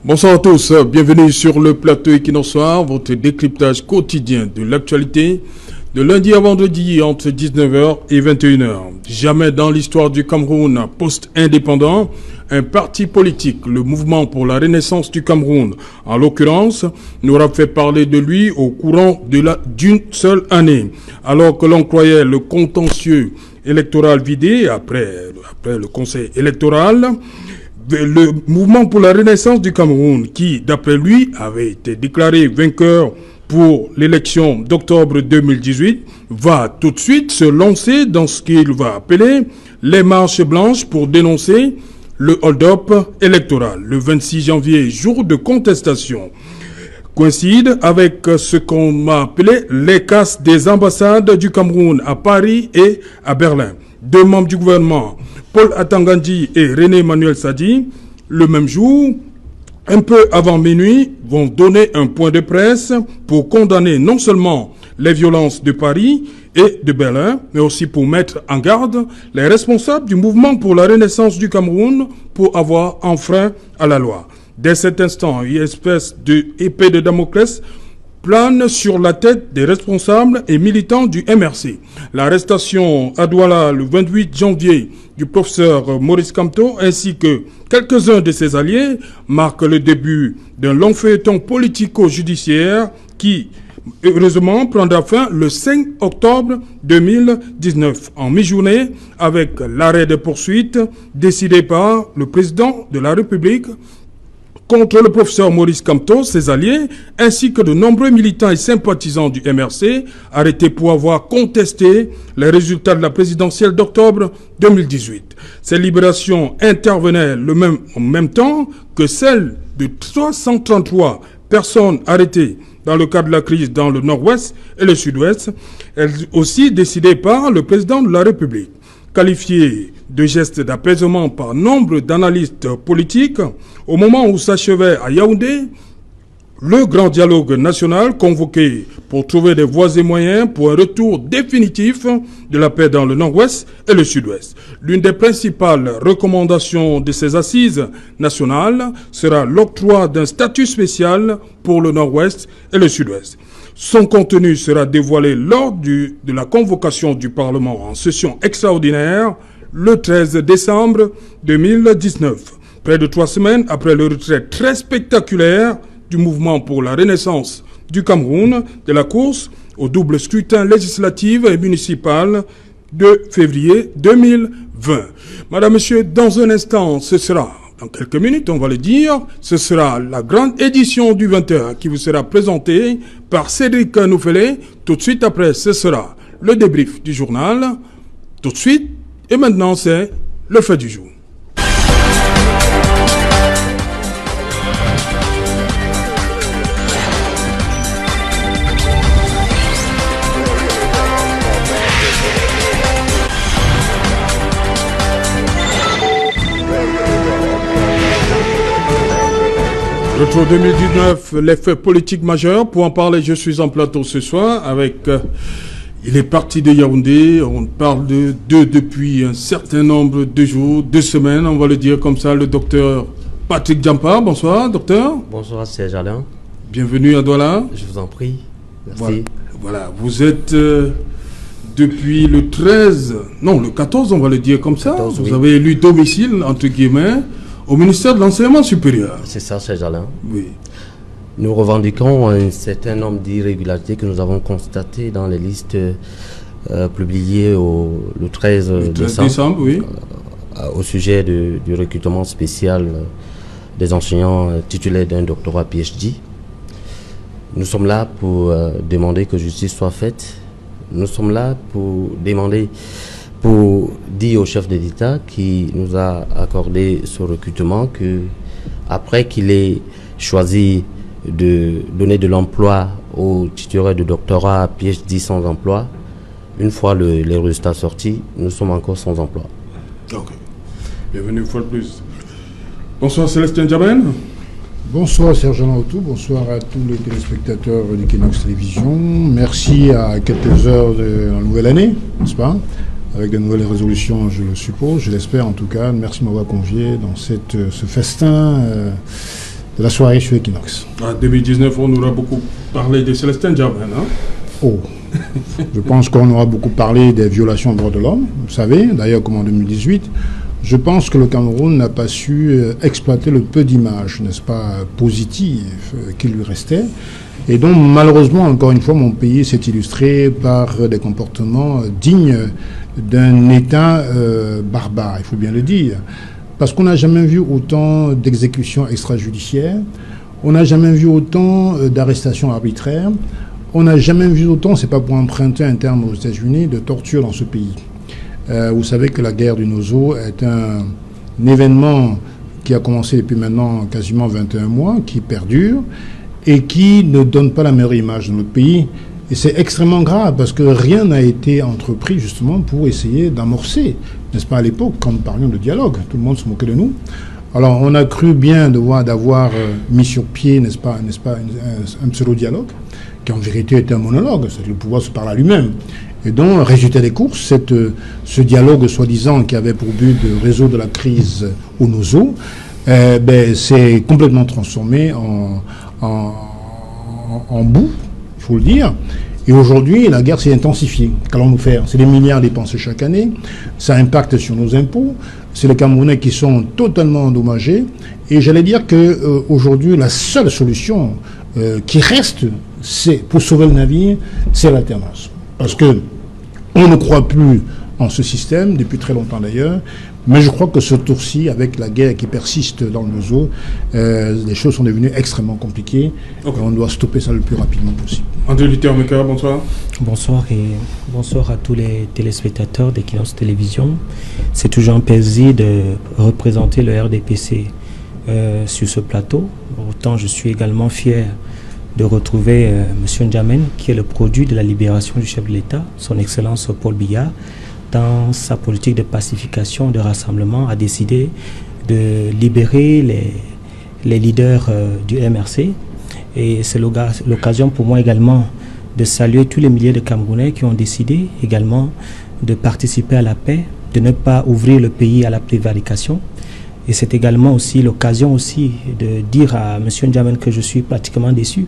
Bonsoir à tous, bienvenue sur le plateau Equinox Soir, votre décryptage quotidien de l'actualité de lundi à vendredi entre 19h et 21h. Jamais dans l'histoire du Cameroun post-indépendant, un parti politique, le Mouvement pour la Renaissance du Cameroun, en l'occurrence, n'aura fait parler de lui au courant d'une seule année. Alors que l'on croyait le contentieux électoral vidé après le conseil électoral, le Mouvement pour la Renaissance du Cameroun, qui, d'après lui, avait été déclaré vainqueur pour l'élection d'octobre 2018, va tout de suite se lancer dans ce qu'il va appeler les marches blanches pour dénoncer le hold-up électoral. Le 26 janvier, jour de contestation, coïncide avec ce qu'on a appelé les casses des ambassades du Cameroun à Paris et à Berlin. Deux membres du gouvernement, Paul Atangandji et René Emmanuel Sadi, le même jour, un peu avant minuit, vont donner un point de presse pour condamner non seulement les violences de Paris et de Berlin, mais aussi pour mettre en garde les responsables du mouvement pour la renaissance du Cameroun pour avoir enfreint à la loi. Dès cet instant, une espèce d'épée de Damoclès plane sur la tête des responsables et militants du MRC. L'arrestation à Douala le 28 janvier du professeur Maurice Kamto ainsi que quelques-uns de ses alliés marque le début d'un long feuilleton politico-judiciaire qui, heureusement, prendra fin le 5 octobre 2019, en mi-journée, avec l'arrêt des poursuites décidé par le président de la République contre le professeur Maurice Kamto, ses alliés, ainsi que de nombreux militants et sympathisants du MRC, arrêtés pour avoir contesté les résultats de la présidentielle d'octobre 2018. Ces libérations intervenaient en même temps que celles de 333 personnes arrêtées dans le cadre de la crise dans le nord-ouest et le sud-ouest, elles aussi décidées par le président de la République. Qualifié de geste d'apaisement par nombre d'analystes politiques, au moment où s'achevait à Yaoundé le grand dialogue national convoqué pour trouver des voies et moyens pour un retour définitif de la paix dans le nord-ouest et le sud-ouest. L'une des principales recommandations de ces assises nationales sera l'octroi d'un statut spécial pour le nord-ouest et le sud-ouest. Son contenu sera dévoilé lors de la convocation du Parlement en session extraordinaire le 13 décembre 2019. Près de 3 semaines après le retrait très spectaculaire du mouvement pour la renaissance du Cameroun de la course au double scrutin législatif et municipal de février 2020. Madame, Monsieur, dans un instant, ce sera, dans quelques minutes, on va le dire, ce sera la grande édition du 20h qui vous sera présentée par Cédric Nouffelé. Tout de suite après, ce sera le débrief du journal. Tout de suite, et maintenant, c'est le fait du jour. Retour 2019, les faits politiques majeurs. Pour en parler, je suis en plateau ce soir avec... il est parti de Yaoundé, on parle d'eux depuis un certain nombre de jours, 2 semaines, on va le dire comme ça, le docteur Patrick Djampa. Bonsoir, docteur. Bonsoir, Serge Alain. Bienvenue à Douala. Je vous en prie. Merci. Voilà. Vous êtes depuis le 14, on va le dire comme ça. 14, vous avez élu domicile, entre guillemets, au ministère de l'Enseignement supérieur. C'est ça, Serge Alain. Oui. Nous revendiquons un certain nombre d'irrégularités que nous avons constatées dans les listes publiées le 13 décembre oui. Au sujet du recrutement spécial des enseignants titulaires d'un doctorat PhD. Nous sommes là pour demander que justice soit faite. Nous sommes là pour dire au chef de l'État qui nous a accordé ce recrutement que après qu'il ait choisi de donner de l'emploi aux titulaires de doctorat PhD sans emploi, une fois les résultats sortis, nous sommes encore sans emploi. Ok. Bienvenue une fois de plus. Bonsoir Célestin Djamène. Bonsoir Serge Alain-Autou, bonsoir à tous les téléspectateurs d'Equinox Télévision. Merci à quelques heures de la nouvelle année, n'est-ce pas? Avec de nouvelles résolutions, je le suppose, je l'espère en tout cas. Merci de m'avoir convié dans ce festin de la soirée sur Equinox. En 2019, on aura beaucoup parlé de Célestin Djamel, hein? Oh, je pense qu'on aura beaucoup parlé des violations des droits de l'homme, vous savez, d'ailleurs comme en 2018. Je pense que le Cameroun n'a pas su exploiter le peu d'images, n'est-ce pas, positives qui lui restaient. Et donc, malheureusement, encore une fois, mon pays s'est illustré par des comportements dignes d'un État barbare, il faut bien le dire. Parce qu'on n'a jamais vu autant d'exécutions extrajudiciaires, on n'a jamais vu autant d'arrestations arbitraires, on n'a jamais vu autant, c'est pas pour emprunter un terme aux États-Unis, de torture dans ce pays. Vous savez que la guerre du Nozo est un événement qui a commencé depuis maintenant quasiment 21 mois, qui perdure et qui ne donne pas la meilleure image de notre pays. Et c'est extrêmement grave parce que rien n'a été entrepris justement pour essayer d'amorcer, n'est-ce pas, à l'époque, quand nous parlions de dialogue. Tout le monde se moquait de nous. Alors on a cru bien d'avoir mis sur pied, n'est-ce pas, un pseudo-dialogue, qui en vérité était un monologue, c'est que le pouvoir se parle à lui-même. Et donc, résultat des courses, ce dialogue soi-disant qui avait pour but de résoudre la crise au Nozo, s'est complètement transformé en boue, il faut le dire. Et aujourd'hui, la guerre s'est intensifiée. Qu'allons-nous faire? C'est des milliards dépensés chaque année, ça impacte sur nos impôts, c'est les Camerounais qui sont totalement endommagés. Et j'allais dire qu'aujourd'hui, la seule solution qui reste, c'est pour sauver le navire, c'est l'alternance. Parce que on ne croit plus en ce système, depuis très longtemps d'ailleurs, mais je crois que ce tour-ci, avec la guerre qui persiste dans le Nozo, les choses sont devenues extrêmement compliquées. Okay. Et on doit stopper ça le plus rapidement possible. André Luther Meka, bonsoir. Bonsoir et bonsoir à tous les téléspectateurs d'Equinox Télévision. C'est toujours un plaisir de représenter le RDPC sur ce plateau. Autant je suis également fier de retrouver M. N'Djamène, qui est le produit de la libération du chef de l'État, son Excellence Paul Biya, dans sa politique de pacification, de rassemblement, a décidé de libérer les leaders du MRC. Et c'est l'occasion pour moi également de saluer tous les milliers de Camerounais qui ont décidé également de participer à la paix, de ne pas ouvrir le pays à la prévarication. Et c'est également aussi l'occasion aussi de dire à M. N'Djamène que je suis pratiquement déçu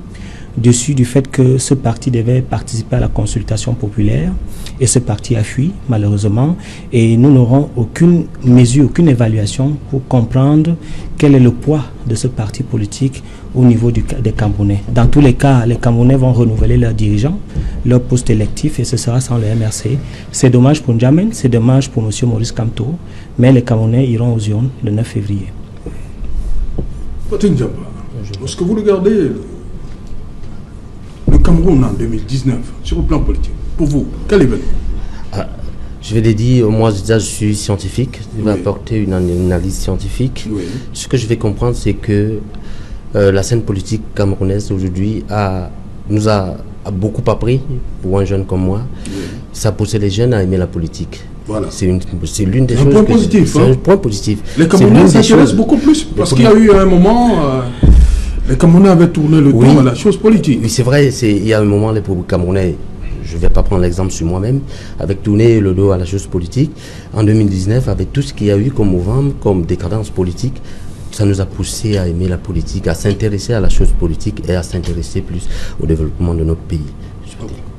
du fait que ce parti devait participer à la consultation populaire et ce parti a fui malheureusement et nous n'aurons aucune mesure, aucune évaluation pour comprendre quel est le poids de ce parti politique au niveau des Camerounais. Dans tous les cas, les Camerounais vont renouveler leurs dirigeants, leur poste électif et ce sera sans le MRC. C'est dommage pour N'Djamène, c'est dommage pour M. Maurice Kamto, mais les Camerounais iront aux urnes le 9 février. Patrick Djamba, est-ce que vous regardez le Cameroun en 2019 sur le plan politique? Pour vous, quel événement? Je vais le dire, moi déjà je suis scientifique, je vais apporter une analyse scientifique. Oui. Ce que je vais comprendre, c'est que la scène politique camerounaise aujourd'hui nous a beaucoup appris, pour un jeune comme moi. Oui. Ça a poussé les jeunes à aimer la politique. Voilà. C'est l'une des choses. Un point positif. C'est un point positif. Les Camerounais s'intéressent beaucoup plus, parce qu'il y a eu un moment... les Camerounais avaient tourné le dos à la chose politique. Oui, c'est vrai, il y a un moment, les Camerounais, je ne vais pas prendre l'exemple sur moi-même, avaient tourné le dos à la chose politique. En 2019, avec tout ce qu'il y a eu comme mouvement, comme décadence politique, ça nous a poussé à aimer la politique, à s'intéresser à la chose politique et à s'intéresser plus au développement de notre pays.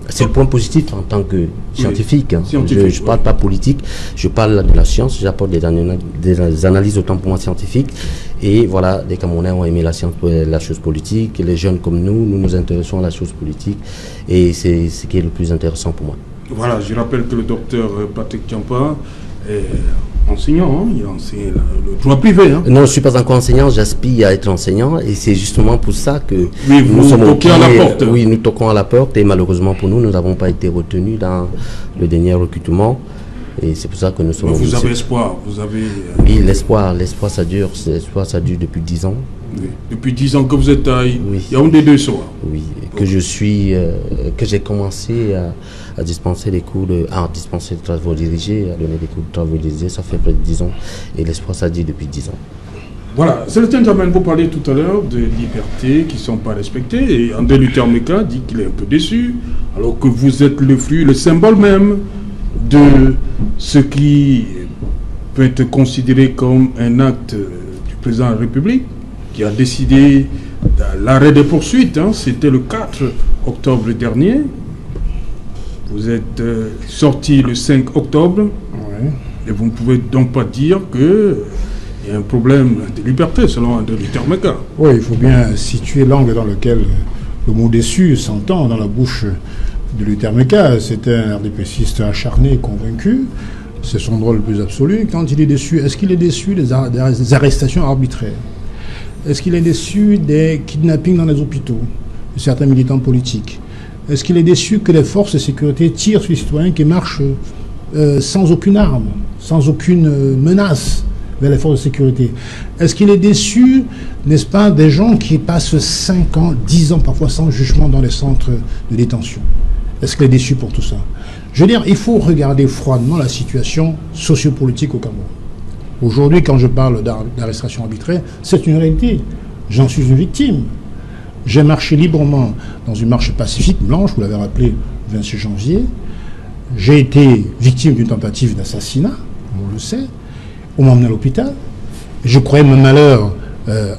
C'est le point positif en tant que scientifique. Hein. Je ne parle pas politique, je parle de la science, j'apporte des analyses autant pour moi scientifiques. Et voilà, les Camerounais ont aimé la science, la chose politique. Les jeunes comme nous nous intéressons à la chose politique. Et c'est ce qui est le plus intéressant pour moi. Voilà, je rappelle que le docteur Patrick Djamba est enseignant, il enseigne le droit privé. Hein. Non, je ne suis pas encore enseignant, j'aspire à être enseignant et c'est justement pour ça que nous sommes toqués à la porte. Oui, nous toquons à la porte et malheureusement pour nous, nous n'avons pas été retenus dans le dernier recrutement et c'est pour ça que nous sommes... Vous avez espoir, vous avez... Oui, l'espoir ça dure depuis 10 ans. Oui. Depuis 10 ans que vous êtes à Yaoundé 2 soirs. Oui, que j'ai commencé à dispenser des cours à dispenser des travaux dirigés, à donner des cours de travaux dirigés, ça fait près de 10 ans. Et l'espoir, ça dit depuis 10 ans. Voilà, Célestin N'Djamène, vous parliez tout à l'heure de libertés qui ne sont pas respectées. Et André Luther Meka dit qu'il est un peu déçu, alors que vous êtes le fruit, le symbole même de ce qui peut être considéré comme un acte du président de la République. qui a décidé l'arrêt des poursuites. C'était le 4 octobre dernier. Vous êtes sorti le 5 octobre. Ouais. Et vous ne pouvez donc pas dire qu'il y a un problème de liberté, selon André Luther Meka. Oui, il faut bien situer l'angle dans lequel le mot déçu s'entend dans la bouche de Luther Meka. C'est un RDPCiste acharné, convaincu. C'est son droit le plus absolu. Quand il est déçu, est-ce qu'il est déçu des arrestations arbitraires? Est-ce qu'il est déçu des kidnappings dans les hôpitaux de certains militants politiques? Est-ce qu'il est déçu que les forces de sécurité tirent sur les citoyens qui marchent sans aucune arme, sans aucune menace vers les forces de sécurité? Est-ce qu'il est déçu, n'est-ce pas, des gens qui passent 5 ans, 10 ans parfois sans jugement dans les centres de détention? Est-ce qu'il est déçu pour tout ça? Je veux dire, il faut regarder froidement la situation sociopolitique au Cameroun. Aujourd'hui, quand je parle d'arrestation arbitraire, c'est une réalité. J'en suis une victime. J'ai marché librement dans une marche pacifique, blanche, vous l'avez rappelé, le 26 janvier. J'ai été victime d'une tentative d'assassinat, on le sait. On m'a emmené à l'hôpital. Je croyais mon malheur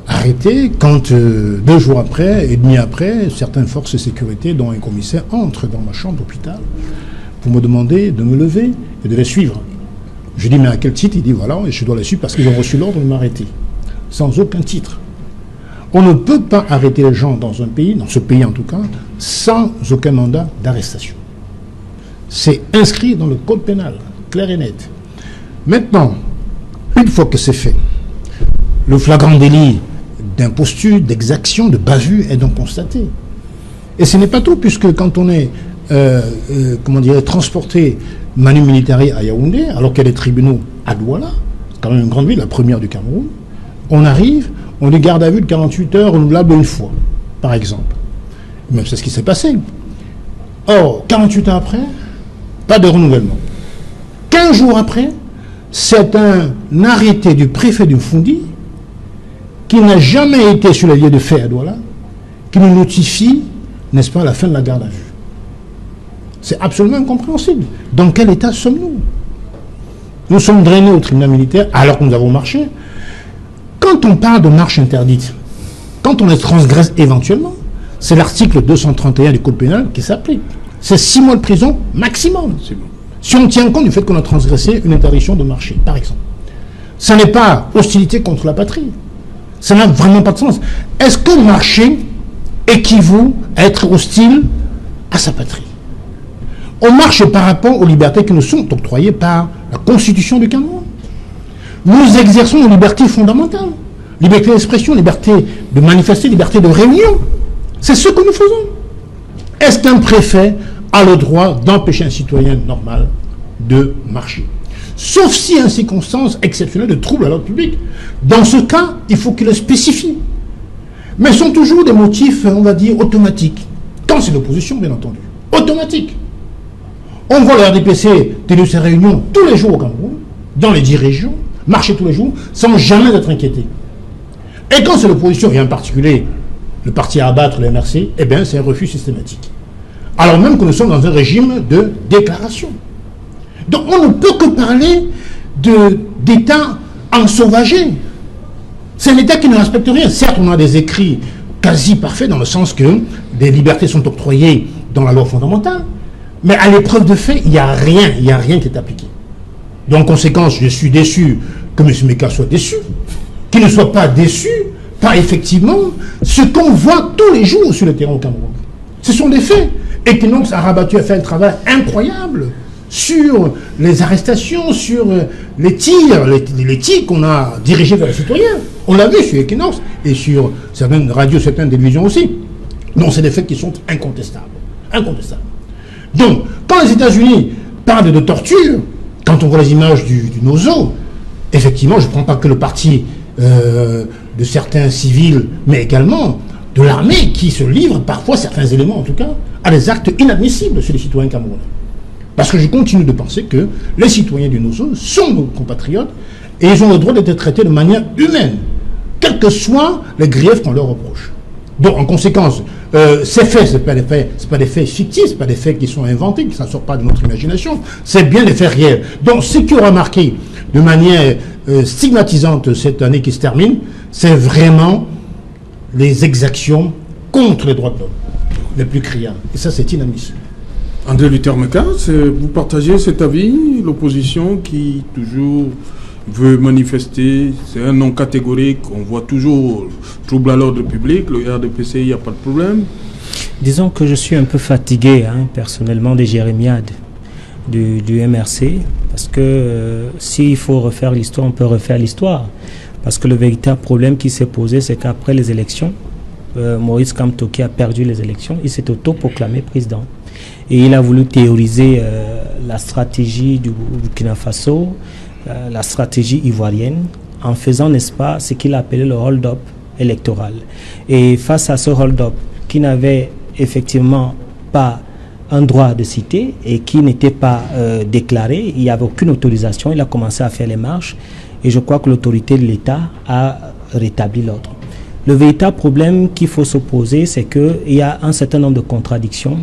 arrêté quand 2 jours après et demi après, certaines forces de sécurité, dont un commissaire, entrent dans ma chambre d'hôpital pour me demander de me lever et de les suivre. Je dis, mais à quel titre? Il dit, voilà, et je dois les suivre parce qu'ils ont reçu l'ordre de m'arrêter. Sans aucun titre. On ne peut pas arrêter les gens dans un pays, dans ce pays en tout cas, sans aucun mandat d'arrestation. C'est inscrit dans le code pénal, clair et net. Maintenant, une fois que c'est fait, le flagrant délit d'imposture, d'exaction, de bavure est donc constaté. Et ce n'est pas tout, puisque quand on est transporté manu militari à Yaoundé, alors qu'il y a des tribunaux à Douala, c'est quand même une grande ville, la première du Cameroun, on arrive, on les garde à vue de 48 heures renouvelable une fois, par exemple. Même c'est ce qui s'est passé. Or, 48 heures après, pas de renouvellement. 15 jours après, c'est un arrêté du préfet du Mfundi qui n'a jamais été sur les lieux de fait à Douala, qui nous notifie, n'est-ce pas, la fin de la garde à vue. C'est absolument incompréhensible. Dans quel état sommes-nous? Nous sommes drainés au tribunal militaire alors que nous avons marché. Quand on parle de marche interdite, quand on les transgresse éventuellement, c'est l'article 231 du Code pénal qui s'applique. C'est 6 mois de prison maximum. Si on tient compte du fait qu'on a transgressé une interdiction de marcher, par exemple. Ça n'est pas hostilité contre la patrie. Ça n'a vraiment pas de sens. Est-ce que marcher équivaut à être hostile à sa patrie? On marche par rapport aux libertés qui nous sont octroyées par la Constitution du Cameroun. Nous exerçons nos libertés fondamentales. Liberté d'expression, liberté de manifester, liberté de réunion. C'est ce que nous faisons. Est-ce qu'un préfet a le droit d'empêcher un citoyen normal de marcher? Sauf si, en circonstances exceptionnelles de troubles à l'ordre public. Dans ce cas, il faut qu'il le spécifie. Mais ce sont toujours des motifs, on va dire, automatiques. Quand c'est l'opposition, bien entendu. Automatique. On voit le RDPC tenir ses réunions tous les jours au Cameroun, dans les 10 régions, marcher tous les jours, sans jamais être inquiété. Et quand c'est l'opposition, et en particulier le parti à abattre, le MRC, eh bien c'est un refus systématique. Alors même que nous sommes dans un régime de déclaration. Donc on ne peut que parler d'État ensauvagé. C'est un État qui ne respecte rien. Certes, on a des écrits quasi parfaits dans le sens que des libertés sont octroyées dans la loi fondamentale, mais à l'épreuve de fait, il n'y a rien qui est appliqué. Donc en conséquence, je suis déçu que M. Meka soit déçu, qu'il ne soit pas déçu par effectivement ce qu'on voit tous les jours sur le terrain au Cameroun. Ce sont des faits. Equinox a rabattu, a fait un travail incroyable sur les arrestations, sur les tirs, les tirs qu'on a dirigés vers les citoyens. On l'a vu sur Equinox et sur certaines radios, certaines télévisions aussi. Donc c'est des faits qui sont incontestables. Incontestables. Donc, quand les États-Unis parlent de torture, quand on voit les images du Nozo, effectivement, je ne prends pas que le parti de certains civils, mais également de l'armée qui se livre, parfois certains éléments en tout cas, à des actes inadmissibles sur les citoyens camerounais. Parce que je continue de penser que les citoyens du Nozo sont nos compatriotes et ils ont le droit d'être traités de manière humaine, quels que soient les griefs qu'on leur reproche. Donc, en conséquence, ces faits, ce n'est pas des faits fictifs, ce ne pas des faits qui sont inventés, qui ne sortent pas de notre imagination, c'est bien des faits réels. Donc, ce qui aura marqué de manière stigmatisante cette année qui se termine, c'est vraiment les exactions contre les droits de l'homme, les plus criants. Et ça, c'est inadmissible. André Luther Meka, vous partagez cet avis? L'opposition qui toujours veut manifester, c'est un nom catégorique, on voit toujours trouble à l'ordre public, le RDPC, il n'y a pas de problème. Disons que je suis un peu fatigué, personnellement, des jérémiades du MRC, parce que s'il faut refaire l'histoire, on peut refaire l'histoire. Parce que le véritable problème qui s'est posé, c'est qu'après les élections, Maurice Kamto, qui a perdu les élections, il s'est autoproclamé président. Et il a voulu théoriser la stratégie du Burkina Faso, la stratégie ivoirienne, en faisant, n'est-ce pas, ce qu'il a appelé le hold-up électoral. Et face à ce hold-up, qui n'avait effectivement pas un droit de citer et qui n'était pas déclaré, il n'y avait aucune autorisation, il a commencé à faire les marches. Et je crois que l'autorité de l'État a rétabli l'ordre. Le véritable problème qu'il faut se poser, c'est qu'il y a un certain nombre de contradictions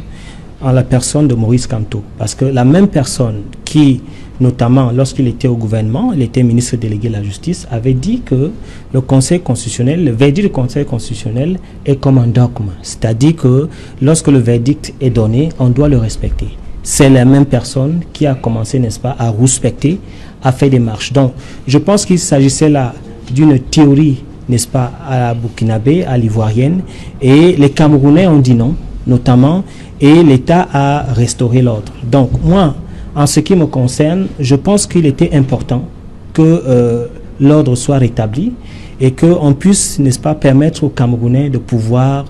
en la personne de Maurice Kamto. Parce que la même personne qui, notamment lorsqu'il était au gouvernement, il était ministre délégué de la Justice, avait dit que le Conseil constitutionnel, le verdict du Conseil constitutionnel est comme un dogme. C'est-à-dire que lorsque le verdict est donné, on doit le respecter. C'est la même personne qui a commencé, n'est-ce pas, à respecter, à faire des marches. Donc, je pense qu'il s'agissait là d'une théorie, n'est-ce pas, à la burkinabé, à l'ivoirienne, et les Camerounais ont dit non, notamment, et l'État a restauré l'ordre. Donc, moi, en ce qui me concerne, je pense qu'il était important que l'ordre soit rétabli et qu'on puisse, n'est-ce pas, permettre aux Camerounais de pouvoir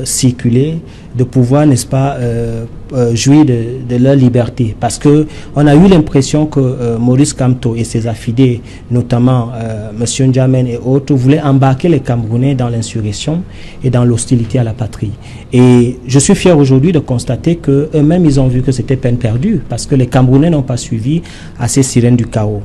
circuler, de pouvoir, n'est-ce pas, jouir de leur liberté. Parce qu'on a eu l'impression que Maurice Kamto et ses affidés, notamment M. N'Djamène et autres, voulaient embarquer les Camerounais dans l'insurrection et dans l'hostilité à la patrie. Et je suis fier aujourd'hui de constater qu'eux-mêmes, ils ont vu que c'était peine perdue, parce que les Camerounais n'ont pas suivi à ces sirènes du chaos.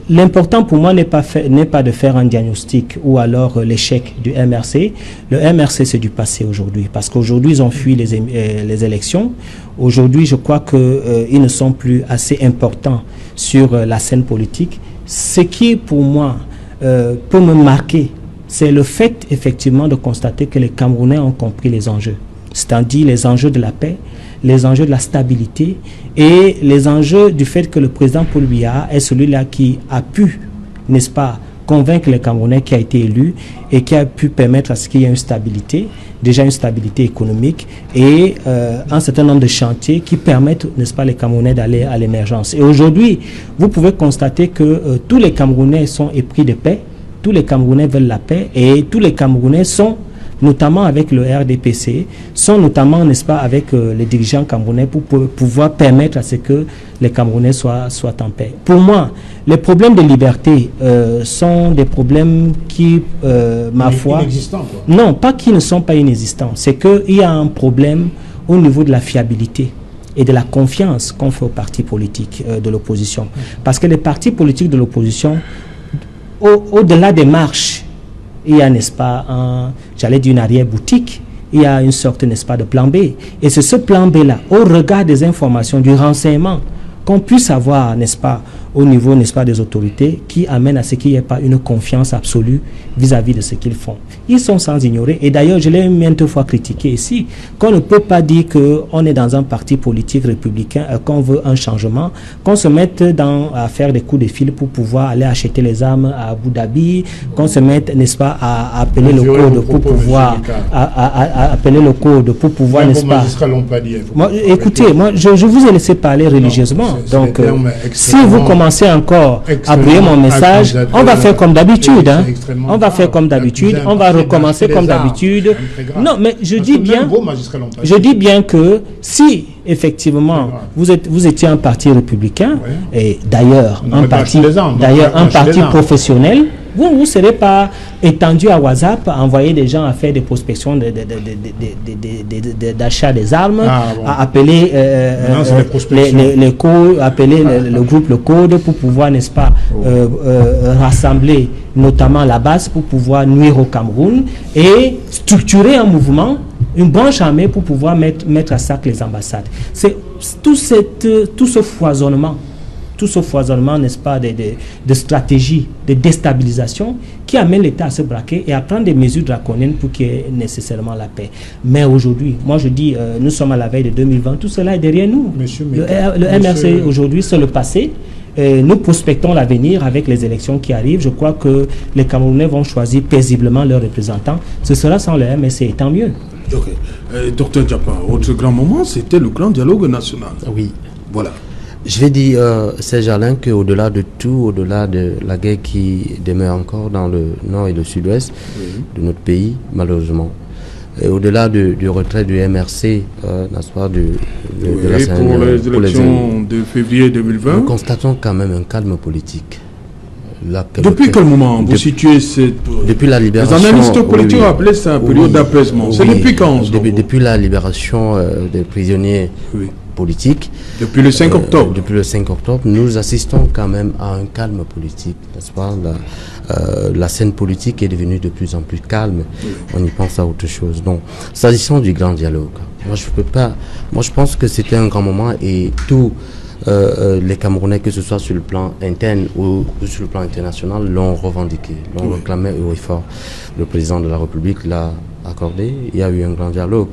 L'important pour moi n'est pas de faire un diagnostic ou alors l'échec du MRC. Le MRC, c'est du passé aujourd'hui, parce qu'aujourd'hui, ils ont fui les élections. Aujourd'hui, je crois qu'ils ne sont plus assez importants sur la scène politique. Ce qui, pour moi, peut me marquer, c'est le fait, effectivement, de constater que les Camerounais ont compris les enjeux. C'est-à-dire les enjeux de la paix, les enjeux de la stabilité et les enjeux du fait que le président Paul Biya est celui-là qui a pu, n'est-ce pas, convaincre les Camerounais, qui a été élu et qui a pu permettre à ce qu'il y ait une stabilité, déjà une stabilité économique et un certain nombre de chantiers qui permettent, n'est-ce pas, les Camerounais d'aller à l'émergence. Et aujourd'hui, vous pouvez constater que tous les Camerounais sont épris de paix, tous les Camerounais veulent la paix et tous les Camerounais sont, notamment avec le RDPC, sont notamment, n'est-ce pas, avec les dirigeants camerounais pour pouvoir permettre à ce que les Camerounais soient en paix. Pour moi, les problèmes de liberté sont des problèmes qui, ma foi... Inexistants, quoi. Non, pas qui ne sont pas inexistants. C'est qu'il y a un problème au niveau de la fiabilité et de la confiance qu'on fait aux partis politiques de l'opposition. Parce que les partis politiques de l'opposition, au-delà des marches, il y a, n'est-ce pas, j'allais dire une arrière-boutique, il y a une sorte, n'est-ce pas, de plan B. Et c'est ce plan B-là, au regard des informations, du renseignement, qu'on puisse avoir, n'est-ce pas, au niveau, n'est-ce pas, des autorités, qui amène à ce qu'il n'y ait pas une confiance absolue vis-à-vis de ce qu'ils font. Ils sont sans ignorer. Et d'ailleurs, je l'ai maintes fois critiqué ici, qu'on ne peut pas dire qu'on est dans un parti politique républicain, qu'on veut un changement, qu'on se mette à faire des coups de fil pour pouvoir aller acheter les armes à Abu Dhabi, qu'on se mette, n'est-ce pas, à appeler le code pour pouvoir, à appeler le code pour pouvoir, n'est-ce pas. Écoutez, moi, je vous ai laissé parler religieusement. Donc, si vous commencez encore à brûler mon message, on va faire comme d'habitude. On va faire comme d'habitude. On va recommencer comme d'habitude. Non, mais je dis bien que si effectivement vous étiez un parti républicain, et d'ailleurs un parti professionnel, vous ne serez pas étendu à WhatsApp à envoyer des gens à faire des prospections d'achat des armes, à appeler les codes, appeler le groupe le code pour pouvoir, n'est-ce pas, rassembler notamment la base pour pouvoir nuire au Cameroun et structurer un mouvement, une branche armée pour pouvoir mettre à sac les ambassades. C'est tout ce foisonnement tout ce foisonnement, n'est-ce pas, de stratégies de déstabilisation qui amène l'État à se braquer et à prendre des mesures draconiennes pour qu'il y ait nécessairement la paix. Mais aujourd'hui, moi je dis, nous sommes à la veille de 2020, tout cela est derrière nous. Le MRC aujourd'hui, c'est le passé. Nous prospectons l'avenir avec les élections qui arrivent. Je crois que les Camerounais vont choisir paisiblement leurs représentants. Ce sera sans le MRC, tant mieux. Ok. Docteur Diapa, votre grand moment, c'était le grand dialogue national. Oui. Voilà. Je vais dire, Serge Alain, qu'au-delà de tout, au-delà de la guerre qui demeure encore dans le nord et le sud-ouest de notre pays, malheureusement, et au-delà du retrait du MRC, n'est-ce pas, de la scène, pour les élections de février 2020, nous constatons quand même un calme politique. Depuis quel moment vous situez cette... Depuis la libération... Les analystes politiques ont appelé ça une période d'apaisement. C'est depuis quand? Depuis la libération des prisonniers politiques. Depuis le 5 octobre. Depuis le 5 octobre, nous assistons quand même à un calme politique, n'est-ce pas? La scène politique est devenue de plus en plus calme. On y pense à autre chose. Donc, s'agissant du grand dialogue, moi je pense que c'était un grand moment et tout... les Camerounais, que ce soit sur le plan interne ou sur le plan international, l'ont revendiqué, l'ont réclamé haut et fort. Le président de la République l'a accordé, il y a eu un grand dialogue.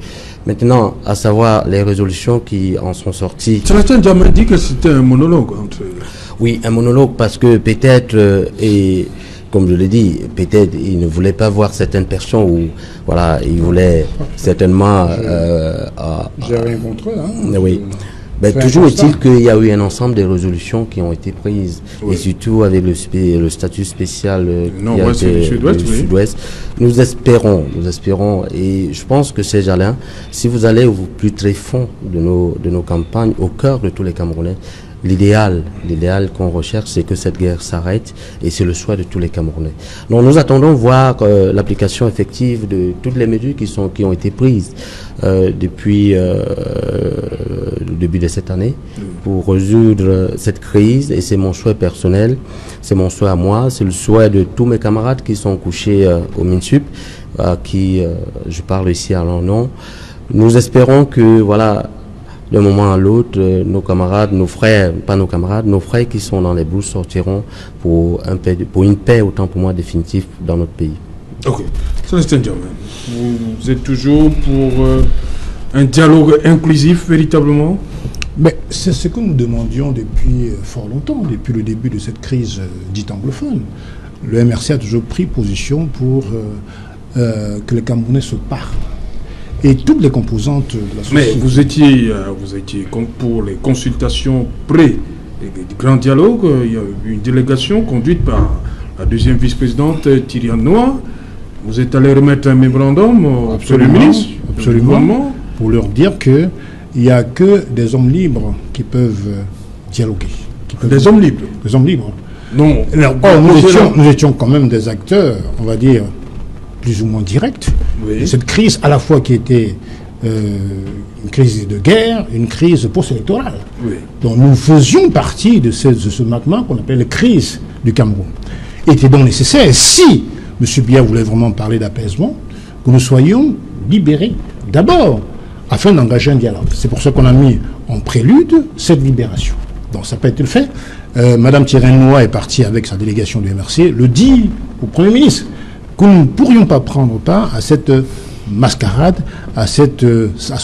Maintenant, à savoir les résolutions qui en sont sorties... Certains jamais dit que c'était un monologue entre... Oui, un monologue parce que peut-être, et comme je l'ai dit, peut-être il ne voulait pas voir certaines personnes où, voilà, il voulait certainement... J'ai rien contre eux, hein. Oui. Ben, toujours est-il qu'il y a eu un ensemble de résolutions qui ont été prises, et surtout avec le statut spécial du Sud-Ouest. Nous espérons, et je pense que c'est Jalin, si vous allez au plus tréfonds de nos campagnes, au cœur de tous les Camerounais, l'idéal qu'on recherche, c'est que cette guerre s'arrête, et c'est le souhait de tous les Camerounais. Donc nous attendons voir l'application effective de toutes les mesures qui ont été prises depuis le début de cette année pour résoudre cette crise, et c'est mon souhait personnel, c'est mon souhait à moi, c'est le souhait de tous mes camarades qui sont couchés au MINSUP, qui je parle ici à leur nom. Nous espérons que, voilà, d'un moment à l'autre, nos camarades, nos frères, pas nos camarades, nos frères qui sont dans les bouches sortiront pour une paix, autant pour moi, définitive dans notre pays. Ok. Célestin Diamant, vous êtes toujours pour un dialogue inclusif, véritablement? Mais c'est ce que nous demandions depuis fort longtemps, depuis le début de cette crise dite anglophone. Le MRC a toujours pris position pour que les Camerounais se parlent. Et toutes les composantes de la société. Mais vous étiez pour les consultations du grand dialogue. Il y a eu une délégation conduite par la deuxième vice-présidente Tyriane Noah. Vous êtes allé remettre un mémorandum au Premier ministre. Absolument. Pour leur dire qu'il n'y a que des hommes libres qui peuvent dialoguer. Des hommes libres? Des hommes libres. Non. Nous étions quand même des acteurs, on va dire, plus ou moins directs. Oui. Cette crise, à la fois qui était une crise de guerre, une crise post-électorale. Oui. Donc nous faisions partie de ce magma qu'on appelle la crise du Cameroun. Il était donc nécessaire, si M. Biya voulait vraiment parler d'apaisement, que nous soyons libérés d'abord, afin d'engager un dialogue. C'est pour ça qu'on a mis en prélude cette libération. Donc ça n'a pas été le fait. Madame Tyriane Noah est partie avec sa délégation du MRC, le dit au Premier ministre que nous ne pourrions pas prendre part à cette mascarade, à ce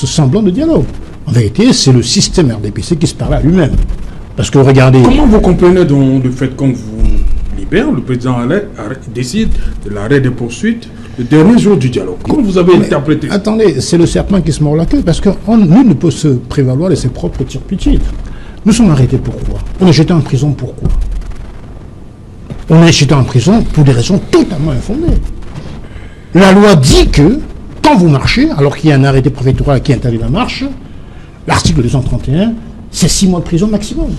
semblant de dialogue. En vérité, c'est le système RDPC qui se parle à lui-même. Parce que regardez... Comment vous comprenez donc le fait qu'on vous libère, le président décide de l'arrêt des poursuites le dernier jour du dialogue? Comment vous avez interprété? Attendez, c'est le serpent qui se mord la queue, parce que nul ne peut se prévaloir de ses propres turpitudes. Nous sommes arrêtés pourquoi? On est jetés en prison pourquoi? On est jetés en prison pour des raisons totalement infondées. La loi dit que, quand vous marchez, alors qu'il y a un arrêté préfectoral qui interdit la marche, l'article 231, c'est 6 mois de prison maximum.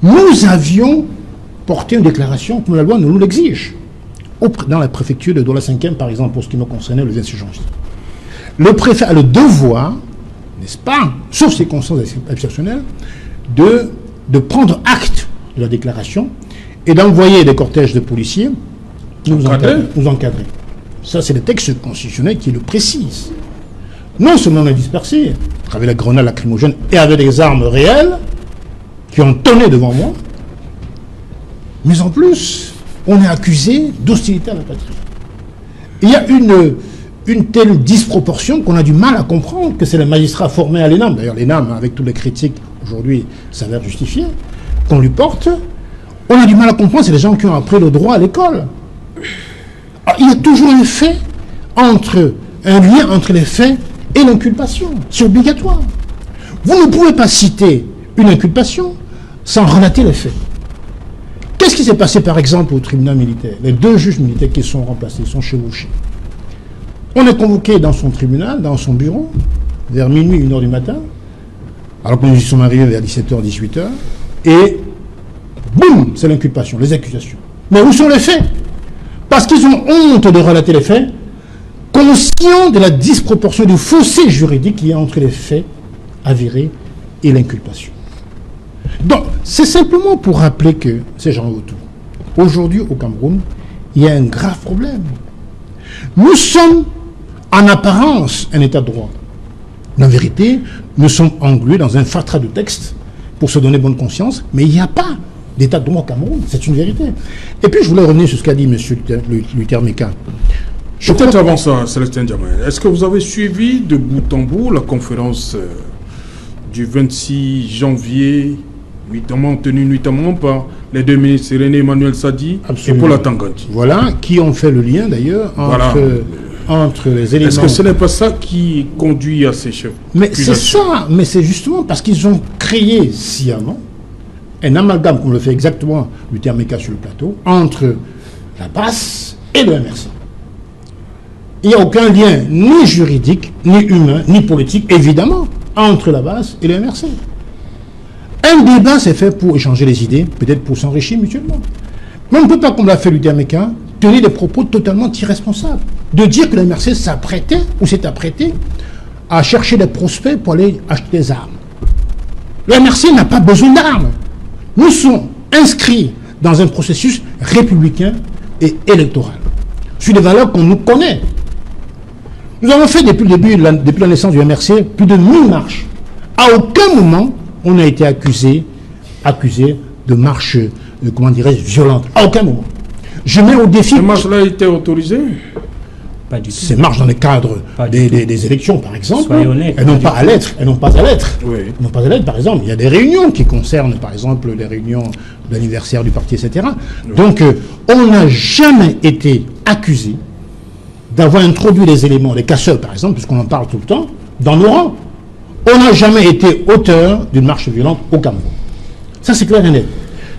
Nous avions porté une déclaration comme la loi nous l'exige. Dans la préfecture de Douala 5e, par exemple, pour ce qui nous concernait le 26 janvier. Le préfet a le devoir, n'est-ce pas, sauf circonstances exceptionnelles, de prendre acte de la déclaration et d'envoyer des cortèges de policiers nous encadrer. Ça, c'est le texte constitutionnel qui le précise. Non seulement on est dispersé, avec la grenade lacrymogène et avec des armes réelles, qui ont tonné devant moi, mais en plus, on est accusé d'hostilité à la patrie. Il y a une telle disproportion qu'on a du mal à comprendre que c'est les magistrats formés à l'ENAM, d'ailleurs l'ENAM, avec toutes les critiques aujourd'hui, s'avère justifié, qu'on lui porte. On a du mal à comprendre, c'est les gens qui ont appris le droit à l'école. Il y a toujours un lien entre les faits et l'inculpation. C'est obligatoire. Vous ne pouvez pas citer une inculpation sans relater les faits. Qu'est-ce qui s'est passé par exemple au tribunal militaire? Les 2 juges militaires qui sont remplacés, sont chevauchés. On est convoqué dans son tribunal, dans son bureau, vers minuit, 1h du matin, alors que nous y sommes arrivés vers 17h, 18h, et boum, c'est l'inculpation, les accusations. Mais où sont les faits? Parce qu'ils ont honte de relater les faits, conscients de la disproportion, du fossé juridique qu'il y a entre les faits avérés et l'inculpation. Donc, c'est simplement pour rappeler que ces gens autour, aujourd'hui au Cameroun, il y a un grave problème. Nous sommes en apparence un état de droit. En vérité, nous sommes englués dans un fatras de textes pour se donner bonne conscience, mais il n'y a pas d'état de droit au Cameroun, c'est une vérité. Et puis je voulais revenir sur ce qu'a dit M. Luther Meka. Peut-être avant ça, Célestin Diamé, est-ce que vous avez suivi de bout en bout la conférence du 26 janvier, tenue nuitamment par les 2 ministres René Emmanuel Sadi et Paul Atangandi? Voilà, qui ont fait le lien d'ailleurs entre les éléments... Est-ce que ce n'est pas ça qui conduit à ces chefs? Mais c'est ça, mais c'est justement parce qu'ils ont créé sciemment un amalgame, comme le fait exactement Luther Meka sur le plateau, entre la BAS et le MRC. Il n'y a aucun lien ni juridique, ni humain, ni politique, évidemment, entre la BAS et le MRC. Un débat, c'est fait pour échanger les idées, peut-être pour s'enrichir mutuellement. Mais on ne peut pas, comme l'a fait Luther Meka, tenir des propos totalement irresponsables. De dire que le MRC s'apprêtait, ou s'est apprêté, à chercher des prospects pour aller acheter des armes. Le MRC n'a pas besoin d'armes. Nous sommes inscrits dans un processus républicain et électoral, sur des valeurs qu'on nous connaît. Nous avons fait depuis le début, depuis la naissance du MRC, plus de 1000 marches. À aucun moment, on a été accusé de marches, comment dirais-je, violentes. À aucun moment. Je mets au défi... Ces marches-là étaient autorisées? Pas du tout. Ces marches dans le cadre des élections, par exemple, honnête, elles n'ont pas à l'être. Elles n'ont pas à l'être. Oui. Elles n'ont pas à l'être, par exemple. Il y a des réunions qui concernent, par exemple, les réunions d'anniversaire du parti, etc. Oui. Donc, on n'a jamais été accusé d'avoir introduit les éléments, les casseurs, par exemple, puisqu'on en parle tout le temps, dans nos rangs. On n'a jamais été auteur d'une marche violente au Cameroun. Ça, c'est clair et net.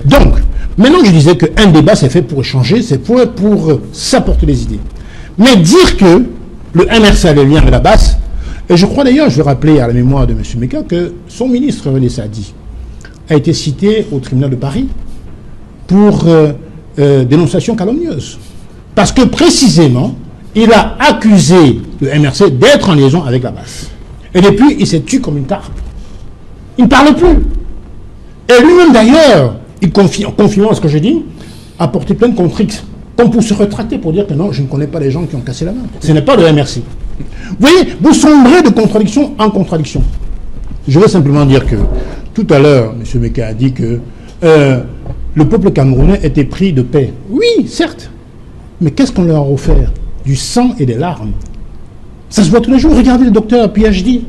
Donc, maintenant, je disais qu'un débat, c'est fait pour échanger, c'est pour s'apporter des idées. Mais dire que le MRC a le lien avec la BAS, et je crois d'ailleurs, je vais rappeler à la mémoire de M. Meka que son ministre René Sadi a été cité au tribunal de Paris pour dénonciation calomnieuse. Parce que précisément, il a accusé le MRC d'être en liaison avec la BAS. Et depuis, il s'est tué comme une carpe. Il ne parle plus. Et lui-même d'ailleurs, il confie, en confirmant ce que je dis, a porté plainte contre X. Comme pour se retracter, pour dire que non, je ne connais pas les gens qui ont cassé la main. Ce n'est pas le MRC. Vous voyez, vous sombrez de contradiction en contradiction. Je veux simplement dire que, tout à l'heure, M. Meka a dit que le peuple camerounais était pris de paix. Oui, certes. Mais qu'est-ce qu'on leur a offert? Du sang et des larmes. Ça se voit tous les jours. Regardez les docteurs PhD.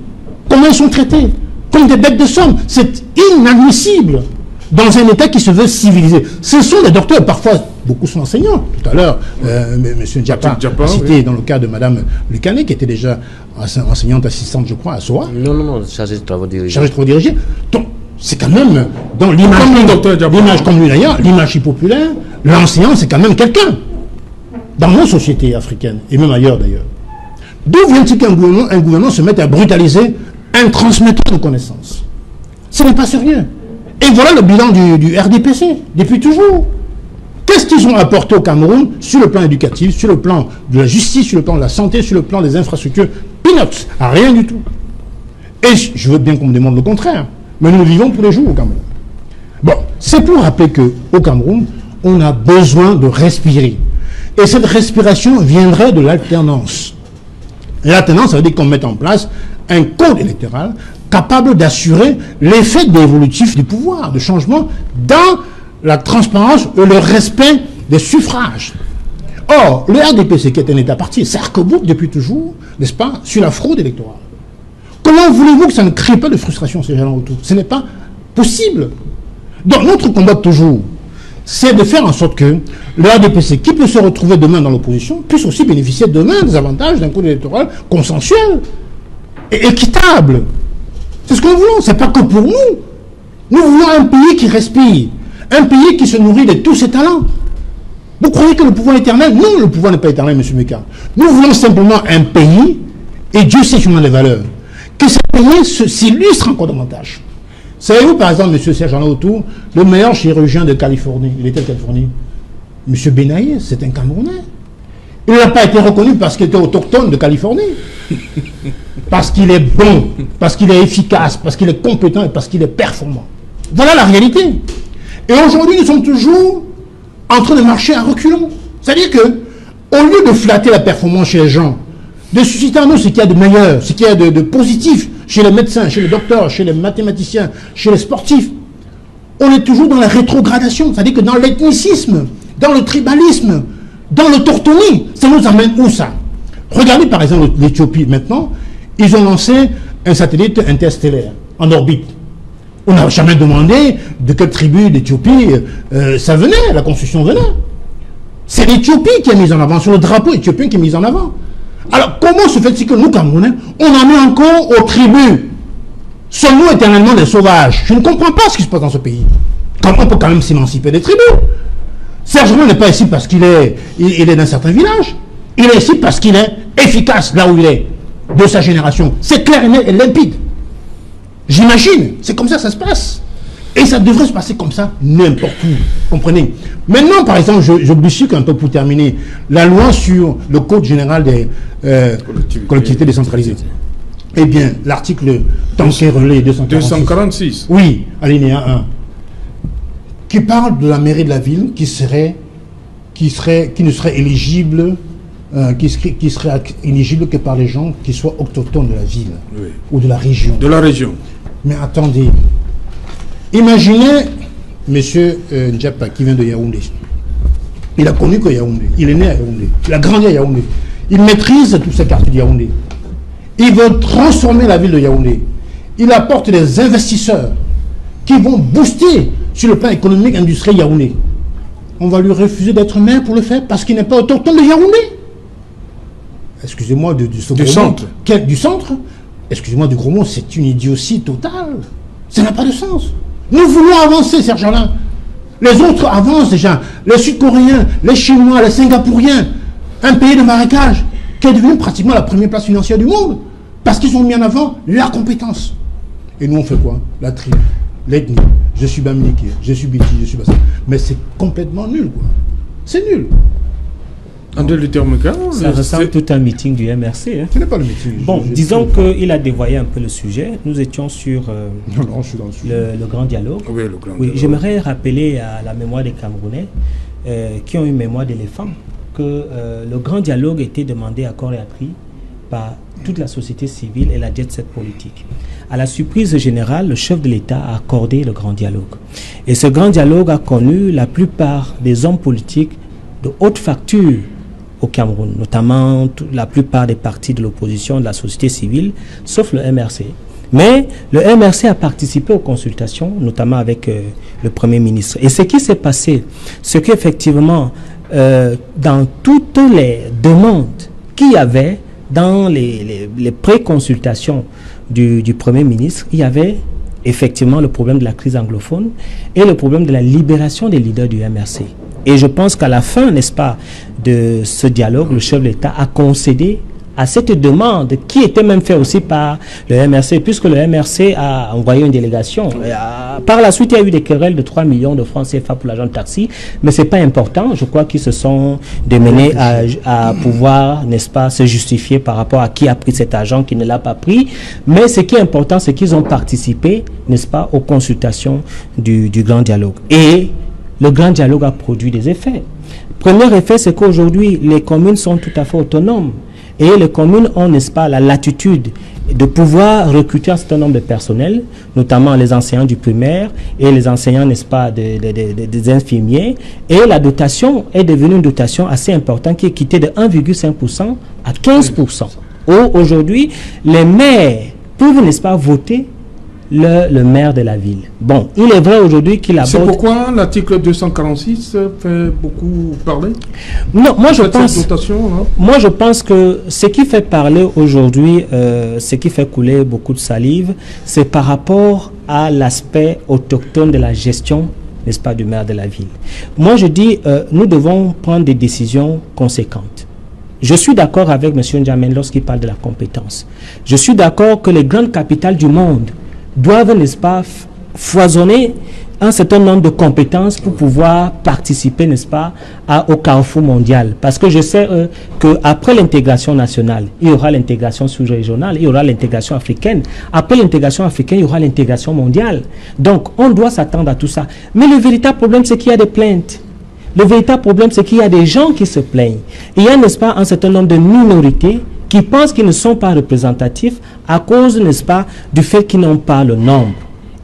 Comment ils sont traités? Comme des bêtes de somme. C'est inadmissible dans un État qui se veut civilisé. Ce sont des docteurs, parfois, beaucoup sont enseignants. Tout à l'heure, M. Diapa a cité dans le cas de Mme Lucanet, qui était déjà enseignante assistante, je crois, à SOA. Non, chargée de travaux dirigés. Chargée de travaux dirigés. Donc, c'est quand même, dans l'image comme lui d'ailleurs, l'image populaire, l'enseignant, c'est quand même quelqu'un. Dans nos sociétés africaines, et même ailleurs d'ailleurs. D'où vient-il qu'un gouvernement se mette à brutaliser un transmetteur de connaissances? Ce n'est pas sérieux. Et voilà le bilan du RDPC, depuis toujours. Qu'est-ce qu'ils ont apporté au Cameroun sur le plan éducatif, sur le plan de la justice, sur le plan de la santé, sur le plan des infrastructures? Peanuts, rien du tout. Et je veux bien qu'on me demande le contraire, mais nous vivons tous les jours au Cameroun. Bon, c'est pour rappeler qu'au Cameroun, on a besoin de respirer. Et cette respiration viendrait de l'alternance. L'alternance, ça veut dire qu'on mette en place un code électoral capable d'assurer l'effet évolutif du pouvoir, de changement dans la transparence et le respect des suffrages. Or, le RDPC, qui est un État parti, s'arc-boute depuis toujours, n'est-ce pas, sur la fraude électorale. Comment voulez-vous que ça ne crée pas de frustration, ces gens-là autour? Ce n'est pas possible. Donc, notre combat toujours, c'est de faire en sorte que le RDPC, qui peut se retrouver demain dans l'opposition, puisse aussi bénéficier demain des avantages d'un code électoral consensuel et équitable. C'est ce que nous voulons, c'est pas que pour nous. Nous voulons un pays qui respire, un pays qui se nourrit de tous ses talents. Vous croyez que le pouvoir est éternel? Non, le pouvoir n'est pas éternel, M. Meka. Nous voulons simplement un pays, et Dieu sait comment les valeurs, que ce pays s'illustre encore davantage. Savez-vous, par exemple, M. Serge autour, le meilleur chirurgien de Californie, il était de Californie, M. Benaye, c'est un Camerounais. Il n'a pas été reconnu parce qu'il était autochtone de Californie. Parce qu'il est bon, parce qu'il est efficace, parce qu'il est compétent et parce qu'il est performant. Voilà la réalité. Et aujourd'hui, nous sommes toujours en train de marcher à reculons. C'est-à-dire que, au lieu de flatter la performance chez les gens, de susciter en nous ce qu'il y a de meilleur, ce qu'il y a de positif chez les médecins, chez les docteurs, chez les mathématiciens, chez les sportifs, on est toujours dans la rétrogradation. C'est-à-dire que dans l'ethnicisme, dans le tribalisme, dans l'autochtonie, ça nous amène où ça? Regardez par exemple l'Éthiopie maintenant, ils ont lancé un satellite interstellaire en orbite. On n'a jamais demandé de quelle tribu d'Éthiopie ça venait, la construction venait. C'est l'Éthiopie qui est mise en avant, sur le drapeau éthiopien qui est mis en avant. Alors comment se fait-il que nous, Camerounais, on en met encore aux tribus? Sommes-nous éternellement des sauvages? Je ne comprends pas ce qui se passe dans ce pays. Comment on peut quand même s'émanciper des tribus? Serge n'est pas ici parce qu'il est, il est d'un certain village. Il est ici parce qu'il est efficace là où il est, de sa génération. C'est clair et net et limpide. J'imagine, c'est comme ça que ça se passe. Et ça devrait se passer comme ça n'importe où. Comprenez? Maintenant, par exemple, je bifurque un peu pour terminer. La loi sur le Code général des collectivités décentralisées. Eh bien, l'article Tanquet Relais 246. Oui, alinéa 1. Qui parle de la mairie de la ville qui ne serait éligible. Qui serait éligible que par les gens qui soient autochtones de la ville, oui, ou de la région. De la région. Mais attendez, imaginez M. Ndjapa qui vient de Yaoundé. Il a connu que Yaoundé. Il est né à Yaoundé. Il a grandi à Yaoundé. Il maîtrise tous ces quartiers de Yaoundé. Il veut transformer la ville de Yaoundé. Il apporte des investisseurs qui vont booster sur le plan économique industriel Yaoundé. On va lui refuser d'être maire pour le faire parce qu'il n'est pas autochtone de Yaoundé. Excusez-moi du centre. Du centre. Excusez-moi du gros mot, c'est une idiotie totale. Ça n'a pas de sens. Nous voulons avancer, Serge Alain. Les autres avancent déjà. Les Sud-Coréens, les Chinois, les Singapouriens. Un pays de marécage qui est devenu pratiquement la première place financière du monde. Parce qu'ils ont mis en avant la compétence. Et nous, on fait quoi? La tribu, l'ethnie. Je suis Bamileke, je suis Biti, je suis Bassa. Mais c'est complètement nul, quoi. C'est nul. André Luther Meka, ça ressemble tout un meeting du MRC. Hein. Ce n'est pas le meeting. Bon, disons qu'il a dévoyé un peu le sujet. Nous étions sur non, je suis dans le, sujet. Le grand dialogue. Oui, le grand oui, dialogue. J'aimerais rappeler à la mémoire des Camerounais qui ont une mémoire d'éléphant que le grand dialogue était demandé à corps et à cri par toute la société civile et la jet-set politique. À la surprise générale, le chef de l'État a accordé le grand dialogue. Et ce grand dialogue a connu la plupart des hommes politiques de haute facture au Cameroun, notamment la plupart des partis de l'opposition, de la société civile, sauf le MRC. Mais le MRC a participé aux consultations, notamment avec le Premier ministre. Et ce qui s'est passé, c'est qu'effectivement, dans toutes les demandes qu'il y avait, dans les pré-consultations du Premier ministre, il y avait effectivement le problème de la crise anglophone et le problème de la libération des leaders du MRC. Et je pense qu'à la fin, n'est-ce pas, de ce dialogue, le chef de l'État a concédé à cette demande qui était même faite aussi par le MRC, puisque le MRC a envoyé une délégation. Par la suite, il y a eu des querelles de 3 millions de francs CFA pour l'agent de taxi, mais ce n'est pas important. Je crois qu'ils se sont démenés à pouvoir, n'est-ce pas, se justifier par rapport à qui a pris cet argent, qui ne l'a pas pris. Mais ce qui est important, c'est qu'ils ont participé, n'est-ce pas, aux consultations du grand dialogue. Et le grand dialogue a produit des effets. Premier effet, c'est qu'aujourd'hui, les communes sont tout à fait autonomes. Et les communes ont, n'est-ce pas, la latitude de pouvoir recruter un certain nombre de personnels, notamment les enseignants du primaire et les enseignants, n'est-ce pas, des infirmiers. Et la dotation est devenue une dotation assez importante qui est quittée de 1,5% à 15%. Aujourd'hui, les maires peuvent, n'est-ce pas, voter le maire de la ville. Bon, il est vrai aujourd'hui qu'il aborde... C'est pourquoi l'article 246 fait beaucoup parler? Non, moi je pense que ce qui fait parler aujourd'hui, ce qui fait couler beaucoup de salive, c'est par rapport à l'aspect autochtone de la gestion, n'est-ce pas, du maire de la ville. Moi je dis, nous devons prendre des décisions conséquentes. Je suis d'accord avec M. N'Djamène lorsqu'il parle de la compétence. Je suis d'accord que les grandes capitales du monde doivent, n'est-ce pas, foisonner un certain nombre de compétences pour pouvoir participer, n'est-ce pas, au carrefour mondial. Parce que je sais qu'après l'intégration nationale, il y aura l'intégration sous-régionale, il y aura l'intégration africaine. Après l'intégration africaine, il y aura l'intégration mondiale. Donc, on doit s'attendre à tout ça. Mais le véritable problème, c'est qu'il y a des plaintes. Le véritable problème, c'est qu'il y a des gens qui se plaignent. Il y a, n'est-ce pas, un certain nombre de minorités qui pensent qu'ils ne sont pas représentatifs à cause, n'est-ce pas, du fait qu'ils n'ont pas le nombre.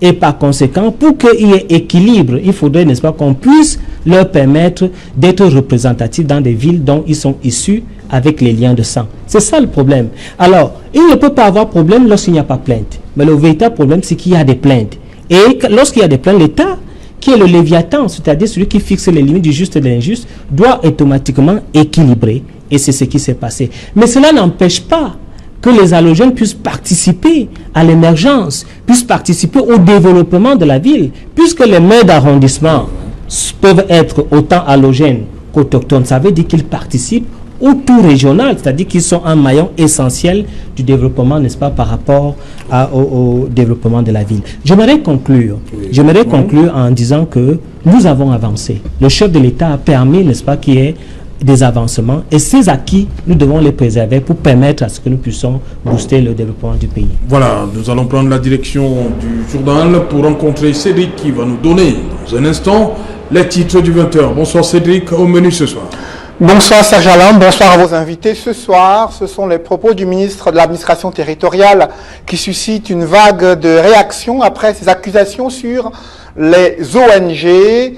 Et par conséquent, pour qu'il y ait équilibre, il faudrait, n'est-ce pas, qu'on puisse leur permettre d'être représentatifs dans des villes dont ils sont issus avec les liens de sang. C'est ça le problème. Alors, il ne peut pas avoir problème lorsqu'il n'y a pas plainte. Mais le véritable problème, c'est qu'il y a des plaintes. Et lorsqu'il y a des plaintes, l'État, qui est le léviathan, c'est-à-dire celui qui fixe les limites du juste et de l'injuste, doit automatiquement équilibrer. Et c'est ce qui s'est passé. Mais cela n'empêche pas que les allogènes puissent participer à l'émergence, puissent participer au développement de la ville, puisque les maires d'arrondissement peuvent être autant allogènes qu'autochtones. Ça veut dire qu'ils participent au tout régional, c'est-à-dire qu'ils sont un maillon essentiel du développement, n'est-ce pas, par rapport au développement de la ville. J'aimerais conclure en disant que nous avons avancé. Le chef de l'État a permis, n'est-ce pas, qu'il y ait des avancements, et ces acquis, nous devons les préserver pour permettre à ce que nous puissions booster le développement du pays. Voilà, nous allons prendre la direction du journal pour rencontrer Cédric qui va nous donner dans un instant les titres du 20h. Bonsoir Cédric, au menu ce soir. Bonsoir Serge Alain, bonsoir à vos invités. Ce soir, ce sont les propos du ministre de l'administration territoriale qui suscitent une vague de réactions après ces accusations sur les ONG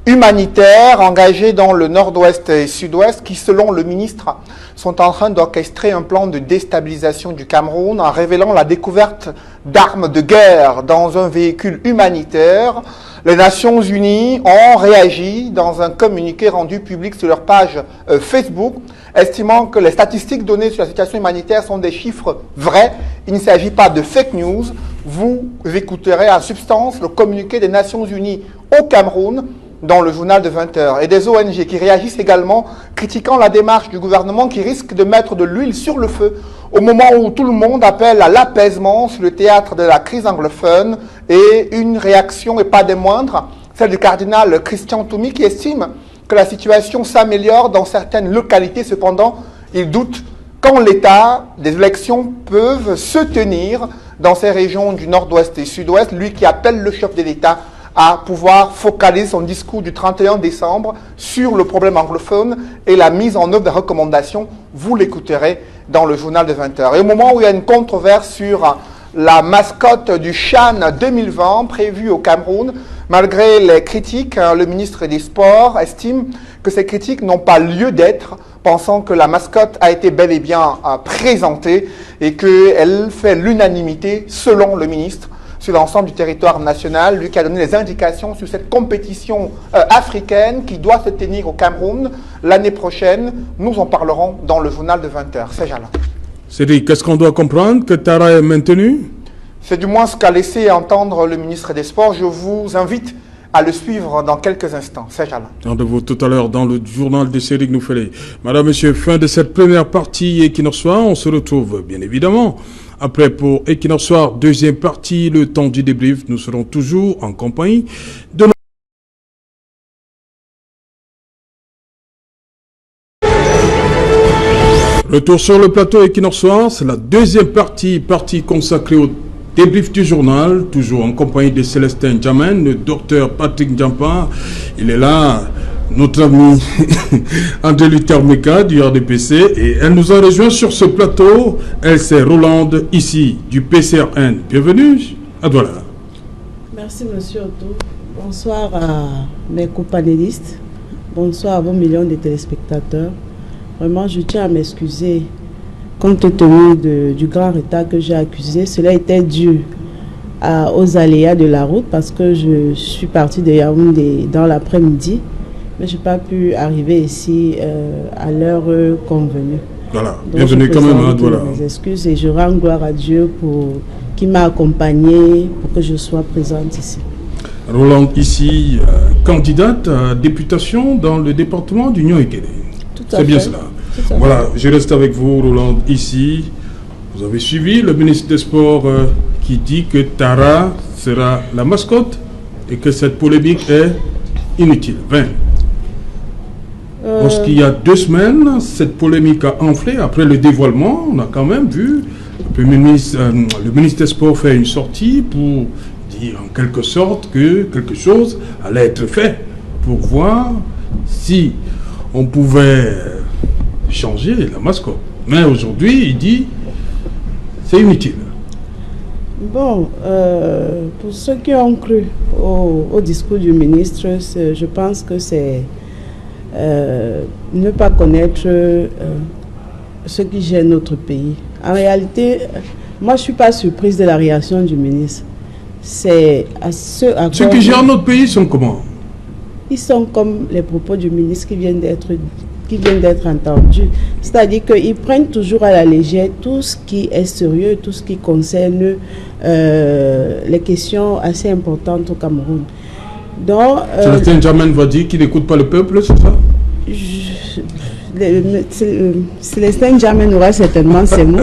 humanitaires engagés dans le nord-ouest et sud-ouest qui, selon le ministre, sont en train d'orchestrer un plan de déstabilisation du Cameroun en révélant la découverte d'armes de guerre dans un véhicule humanitaire. Les Nations Unies ont réagi dans un communiqué rendu public sur leur page Facebook, estimant que les statistiques données sur la situation humanitaire sont des chiffres vrais. Il ne s'agit pas de fake news. Vous écouterez en substance le communiqué des Nations Unies au Cameroun dans le journal de 20h, et des ONG qui réagissent également, critiquant la démarche du gouvernement qui risque de mettre de l'huile sur le feu au moment où tout le monde appelle à l'apaisement sur le théâtre de la crise anglophone. Et une réaction, et pas des moindres, celle du cardinal Christian Toumi qui estime que la situation s'améliore dans certaines localités. Cependant, il doute quand l'État, des élections peuvent se tenir dans ces régions du nord-ouest et sud-ouest, lui qui appelle le chef de l'État à pouvoir focaliser son discours du 31 décembre sur le problème anglophone et la mise en œuvre des recommandations. Vous l'écouterez dans le journal de 20h. Et au moment où il y a une controverse sur la mascotte du CHAN 2020 prévue au Cameroun, malgré les critiques, le ministre des Sports estime que ces critiques n'ont pas lieu d'être, pensant que la mascotte a été bel et bien présentée et qu'elle fait l'unanimité, selon le ministre, sur l'ensemble du territoire national, lui qui a donné les indications sur cette compétition africaine qui doit se tenir au Cameroun l'année prochaine. Nous en parlerons dans le journal de 20h. C'est Jala. Cédric, qu'est-ce qu'on doit comprendre? Que Tara est maintenu? C'est du moins ce qu'a laissé entendre le ministre des Sports. Je vous invite à le suivre dans quelques instants. C'est Jala. Rendez-vous tout à l'heure dans le journal de Cédric Noufélé. Madame, Monsieur, fin de cette première partie Equinox Soir. On se retrouve bien évidemment après pour Equinox Soir, deuxième partie, le temps du débrief. Nous serons toujours en compagnie de Retour sur le plateau Equinox Soir, c'est la deuxième partie consacrée au débrief du journal, toujours en compagnie de Célestin N'Djamène, le docteur Patrick N'Djampa. Il est là, notre ami André Luther Meka du RDPC, et elle nous a rejoint sur ce plateau. Elle, c'est Rolande, ici, du PCRN. Bienvenue à Douala. Merci, monsieur Otto. Bonsoir à mes copanélistes. Bonsoir à vos millions de téléspectateurs. Vraiment, je tiens à m'excuser compte tenu du grand retard que j'ai accusé. Cela était dû aux aléas de la route parce que je suis partie de Yaoundé dans l'après-midi, mais je n'ai pas pu arriver ici à l'heure convenue. Voilà, donc bienvenue quand même à Douala. Mes excuses et je rends gloire à Dieu qui m'a accompagnée pour que je sois présente ici. Rolande, ici, candidate à députation dans le département d'Union-Équélé. C'est bien cela. Voilà, je reste avec vous, Rolande, ici. Vous avez suivi le ministre des Sports qui dit que Tara sera la mascotte et que cette polémique est inutile, vaine. Parce qu'il y a 2 semaines, cette polémique a enflé. Après le dévoilement, on a quand même vu le ministre des Sports faire une sortie pour dire en quelque sorte que quelque chose allait être fait pour voir si on pouvait changer la mascotte. Mais aujourd'hui, il dit c'est inutile. Bon, pour ceux qui ont cru au discours du ministre, je pense que c'est ne pas connaître ce qui gêne notre pays. En réalité, moi je ne suis pas surprise de la réaction du ministre. C'est à ceux qui gèrent notre pays sont comment? Ils sont comme les propos du ministre qui viennent d'être entendus. C'est-à-dire qu'ils prennent toujours à la légère tout ce qui est sérieux, tout ce qui concerne les questions assez importantes au Cameroun. Donc, Célestin Djamène va dire qu'il n'écoute pas le peuple, c'est ça? Célestin Djamène aura certainement ses mots.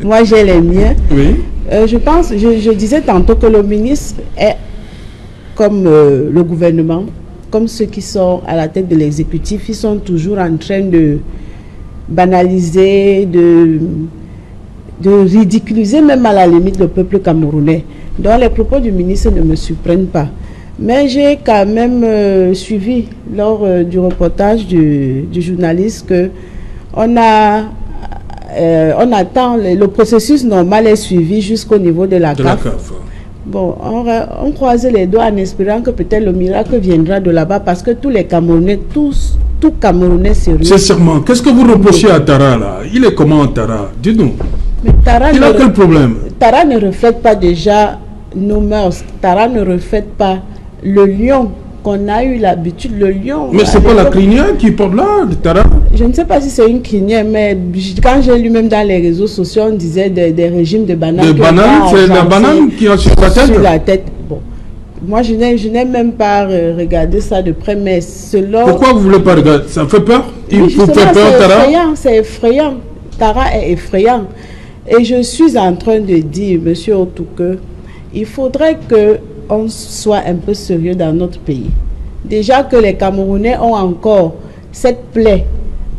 Moi, j'ai les miens. Oui. Je disais tantôt que le ministre est comme le gouvernement, comme ceux qui sont à la tête de l'exécutif, ils sont toujours en train de banaliser, de ridiculiser même à la limite le peuple camerounais. Donc les propos du ministre ne me surprennent pas. Mais j'ai quand même suivi lors du reportage du journaliste que on attend, le processus normal est suivi jusqu'au niveau de la CAF. Bon, on croisait les doigts en espérant que peut-être le miracle viendra de là-bas parce que tous les Camerounais, tout Camerounais sérieux. Sincèrement, qu'est-ce que vous reprochez à Tara là? Il est comment Tara? Dites-nous. Il a quel problème? Tara ne reflète pas déjà nos mœurs. Tara ne reflète pas le lion qu'on a eu l'habitude, le lion. Mais c'est pas la crinière qui porte là, de Tara? Je ne sais pas si c'est une crinière, mais quand j'ai lu même dans les réseaux sociaux, on disait des régimes de bananes. De bananes, c'est la banane qui a sur la tête? Sur la tête. Bon. Moi, je n'ai même pas regardé ça de près, mais selon... Pourquoi vous ne voulez pas regarder? Ça fait peur? Il vous fait peur, Tara? C'est effrayant. Tara est effrayant. Et je suis en train de dire, monsieur Otouke, il faudrait qu'on soit un peu sérieux dans notre pays. Déjà que les Camerounais ont encore cette plaie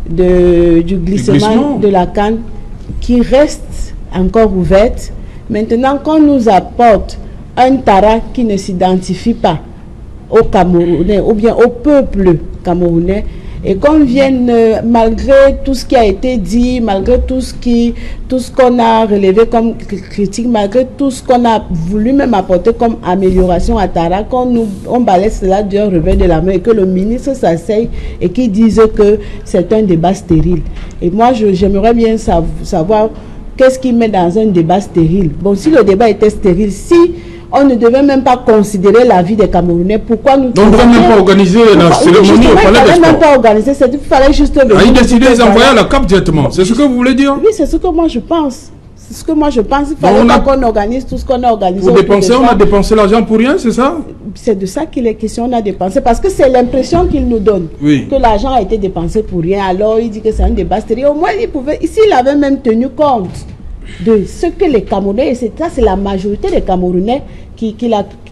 du glissement de la canne qui reste encore ouverte. Maintenant, qu'on nous apporte un Tara qui ne s'identifie pas aux Camerounais ou bien au peuple camerounais, et qu'on vienne, malgré tout ce qui a été dit, malgré tout ce qu'on a relevé comme critique, malgré tout ce qu'on a voulu même apporter comme amélioration à Tara, on balaye cela d'un revers de la main et que le ministre s'asseye et qu'il dise que c'est un débat stérile. Et moi, j'aimerais bien savoir qu'est-ce qu'il met dans un débat stérile. Bon, si le débat était stérile, si on ne devait même pas considérer la vie des Camerounais, pourquoi nous... Donc, on ne même pas organiser la cérémonie au Palais des Sports. Même pas organiser, il fallait juste... Il décidé de les envoyer à la CAF directement. C'est ce que vous voulez dire? Oui, c'est ce que moi je pense. C'est ce que moi je pense. Il fallait pas qu'on organise tout ce qu'on a organisé. Pour dépenser, on a dépensé l'argent pour rien, c'est ça? C'est de ça qu'il est question, on a dépensé. Parce que c'est l'impression qu'il nous donne. Oui. Que l'argent a été dépensé pour rien. Alors il dit que c'est un débat stérile. Au moins, s'il avait même tenu compte de ce que les Camerounais, et ça c'est la majorité des Camerounais qui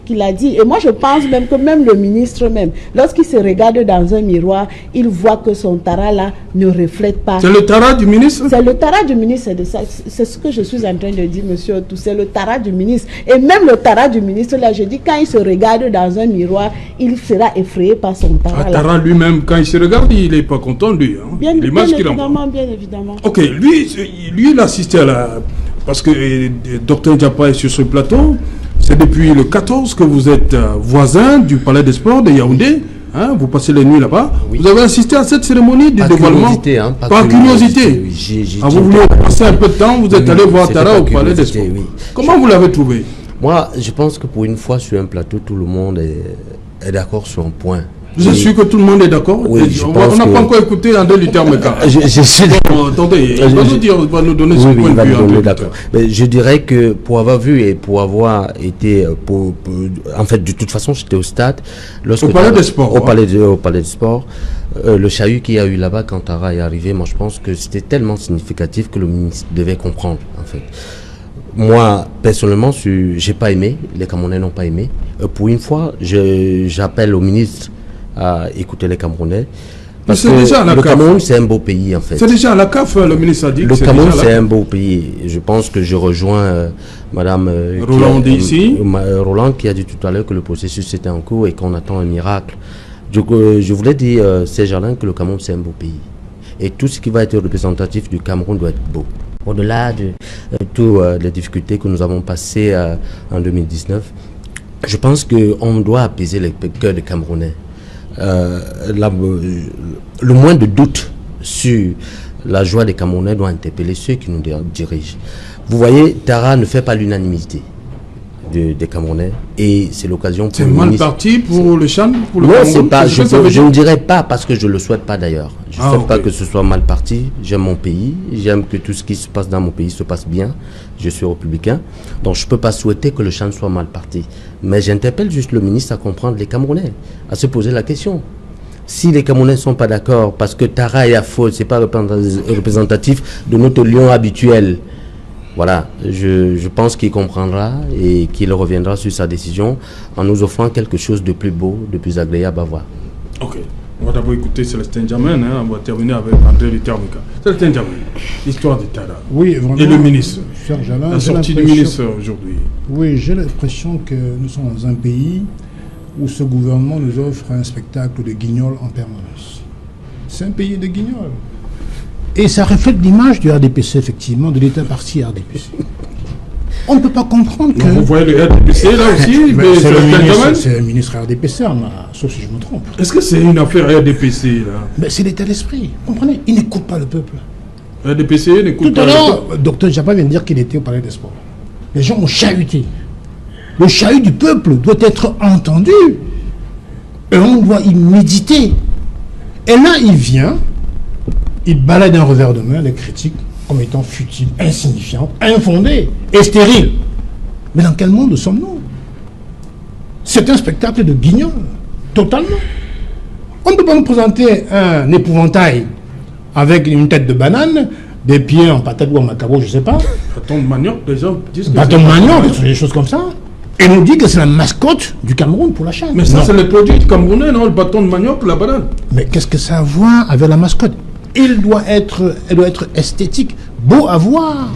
qu'il a dit. Et moi, je pense même que même le ministre même, lorsqu'il se regarde dans un miroir, il voit que son Tara là ne reflète pas. C'est le Tara du ministre? C'est le Tara du ministre, c'est de ça. C'est ce que je suis en train de dire, monsieur Otou. C'est le Tara du ministre. Et même le Tara du ministre, là, je dis, quand il se regarde dans un miroir, il sera effrayé par son Tara. Tara lui-même, quand il se regarde, il n'est pas content, lui. Hein. Bien évidemment, bien évidemment. Ok, lui, il assistait à la... Parce que Dr Diapa est sur ce plateau. C'est depuis le 14 que vous êtes voisin du Palais des Sports de Yaoundé. Hein, vous passez les nuits là-bas. Oui. Vous avez assisté à cette cérémonie de dévoilement par curiosité. Vous voulez passer un peu de temps, vous êtes allé voir Tara au Palais des Sports. Oui. Comment vous l'avez trouvé? Moi, je pense que pour une fois sur un plateau, tout le monde est d'accord sur un point. Vous êtes sûr que tout le monde est d'accord? Oui, on n'a pas encore écouté André Luther Meka. Je suis d'accord. Attendez, il va nous donner son point de vue. D'accord. Mais je dirais que pour avoir vu et pour avoir été... en fait, de toute façon, j'étais au stade. Au Palais des Sports. Au Palais des Sports. Le chahut qu'il y a eu là-bas quand Tara est arrivé, moi je pense que c'était tellement significatif que le ministre devait comprendre, en fait. Moi, personnellement, j'ai pas aimé. Les Camerounais n'ont pas aimé. Pour une fois, j'appelle au ministre à écouter les Camerounais. Parce que le Cameroun, c'est un beau pays, en fait. C'est déjà à la CAF, le ministre a dit. Le Cameroun, c'est un beau pays. Je pense que je rejoins Madame Roland qui a dit tout à l'heure que le processus était en cours et qu'on attend un miracle. Je voulais dire, ces jardins, que le Cameroun, c'est un beau pays. Et tout ce qui va être représentatif du Cameroun doit être beau. Au-delà de toutes les difficultés que nous avons passées en 2019, je pense qu'on doit apaiser les cœurs des Camerounais. Le moins de doute sur la joie des Camerounais doit interpeller ceux qui nous dirigent. Vous voyez, Tara ne fait pas l'unanimité des Camerounais et c'est l'occasion pour le ministre... C'est mal parti pour le Chan, pour le Cameroun? Non, pas, je ne dirais pas parce que je ne le souhaite pas d'ailleurs. Je ne souhaite pas que ce soit mal parti. J'aime mon pays, j'aime que tout ce qui se passe dans mon pays se passe bien. Je suis républicain, donc je ne peux pas souhaiter que le Chan soit mal parti. Mais j'interpelle juste le ministre à comprendre les Camerounais, à se poser la question. Si les Camerounais ne sont pas d'accord parce que Tara est à faute, ce n'est pas représentatif de notre lion habituel. Voilà, je pense qu'il comprendra et qu'il reviendra sur sa décision en nous offrant quelque chose de plus beau, de plus agréable à voir. Ok, on va d'abord écouter Célestin Djamène, on va terminer avec André Luther Meka. Célestin Djamène, l'histoire de Tara. Oui, vraiment, et le ministre, Jalin, la sortie du ministre aujourd'hui. Oui, j'ai l'impression que nous sommes dans un pays où ce gouvernement nous offre un spectacle de guignol en permanence. C'est un pays de guignol. Et ça reflète l'image du RDPC, effectivement, de l'État parti RDPC. On ne peut pas comprendre que... Vous voyez le RDPC là aussi, mais c'est le ministre RDPC, sauf si je me trompe. Est-ce que c'est une affaire RDPC là? Mais c'est l'état d'esprit, comprenez? Il n'écoute pas le peuple. RDPC n'écoute pas le peuple. Dr Diapa vient de dire qu'il était au Palais des Sports. Les gens ont chahuté. Le chahut du peuple doit être entendu. Et on doit y méditer. Et là, il vient... Il balade un revers de main les critiques comme étant futiles, insignifiantes, infondées et stériles. Mais dans quel monde sommes-nous? C'est un spectacle de guignol, totalement. On ne peut pas nous présenter un épouvantail avec une tête de banane, des pieds en patate ou en macabo, je ne sais pas. Bâton de manioc, les gens disent que bâton de manioc, des choses comme ça. Et nous dit que c'est la mascotte du Cameroun pour la chaîne. Mais ça, c'est le produit camerounais, non? Le bâton de manioc, la banane. Mais qu'est-ce que ça a à voir avec la mascotte? Elle doit être esthétique, beau à voir.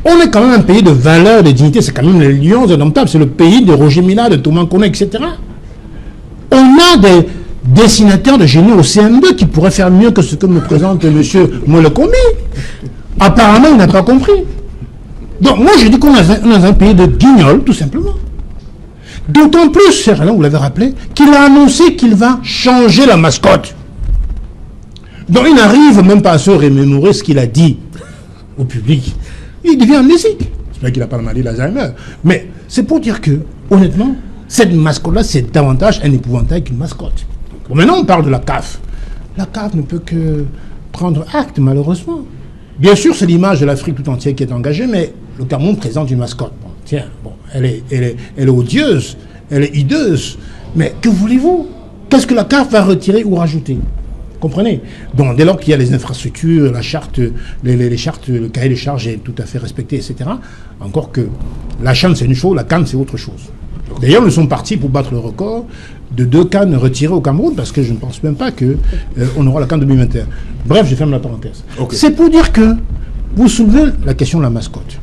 On est quand même un pays de valeur, de dignité. C'est quand même les lions indomptables. C'est le pays de Roger Mila, de Thomas Koné, etc. On a des dessinateurs de génie au CM2 qui pourraient faire mieux que ce que me présente M. Molekombi. Apparemment, il n'a pas compris. Donc, moi, je dis qu'on est dans un pays de guignols, tout simplement. D'autant plus, Serra, vous l'avez rappelé, qu'il a annoncé qu'il va changer la mascotte. Donc il n'arrive même pas à se remémorer ce qu'il a dit au public. Il devient amnésique. C'est vrai qu'il n'a pas la maladie d'Alzheimer. Mais c'est pour dire que, honnêtement, cette mascotte-là, c'est davantage un épouvantail qu'une mascotte. Bon, maintenant, on parle de la CAF. La CAF ne peut que prendre acte, malheureusement. Bien sûr, c'est l'image de l'Afrique tout entière qui est engagée, mais le Cameroun présente une mascotte. Bon, tiens, bon, elle est odieuse, elle est hideuse. Mais que voulez-vous? Qu'est-ce que la CAF va retirer ou rajouter? Comprenez? Donc, dès lors qu'il y a les infrastructures, la charte, les chartes, le cahier des charges est tout à fait respecté, etc. Encore que la CHAN, c'est une chose, la CAN, c'est autre chose. D'ailleurs, nous sommes partis pour battre le record de 2 CAN retirés au Cameroun, parce que je ne pense même pas qu'on aura la CAN 2021. Bref, je ferme la parenthèse. Okay. C'est pour dire que vous soulevez la question de la mascotte.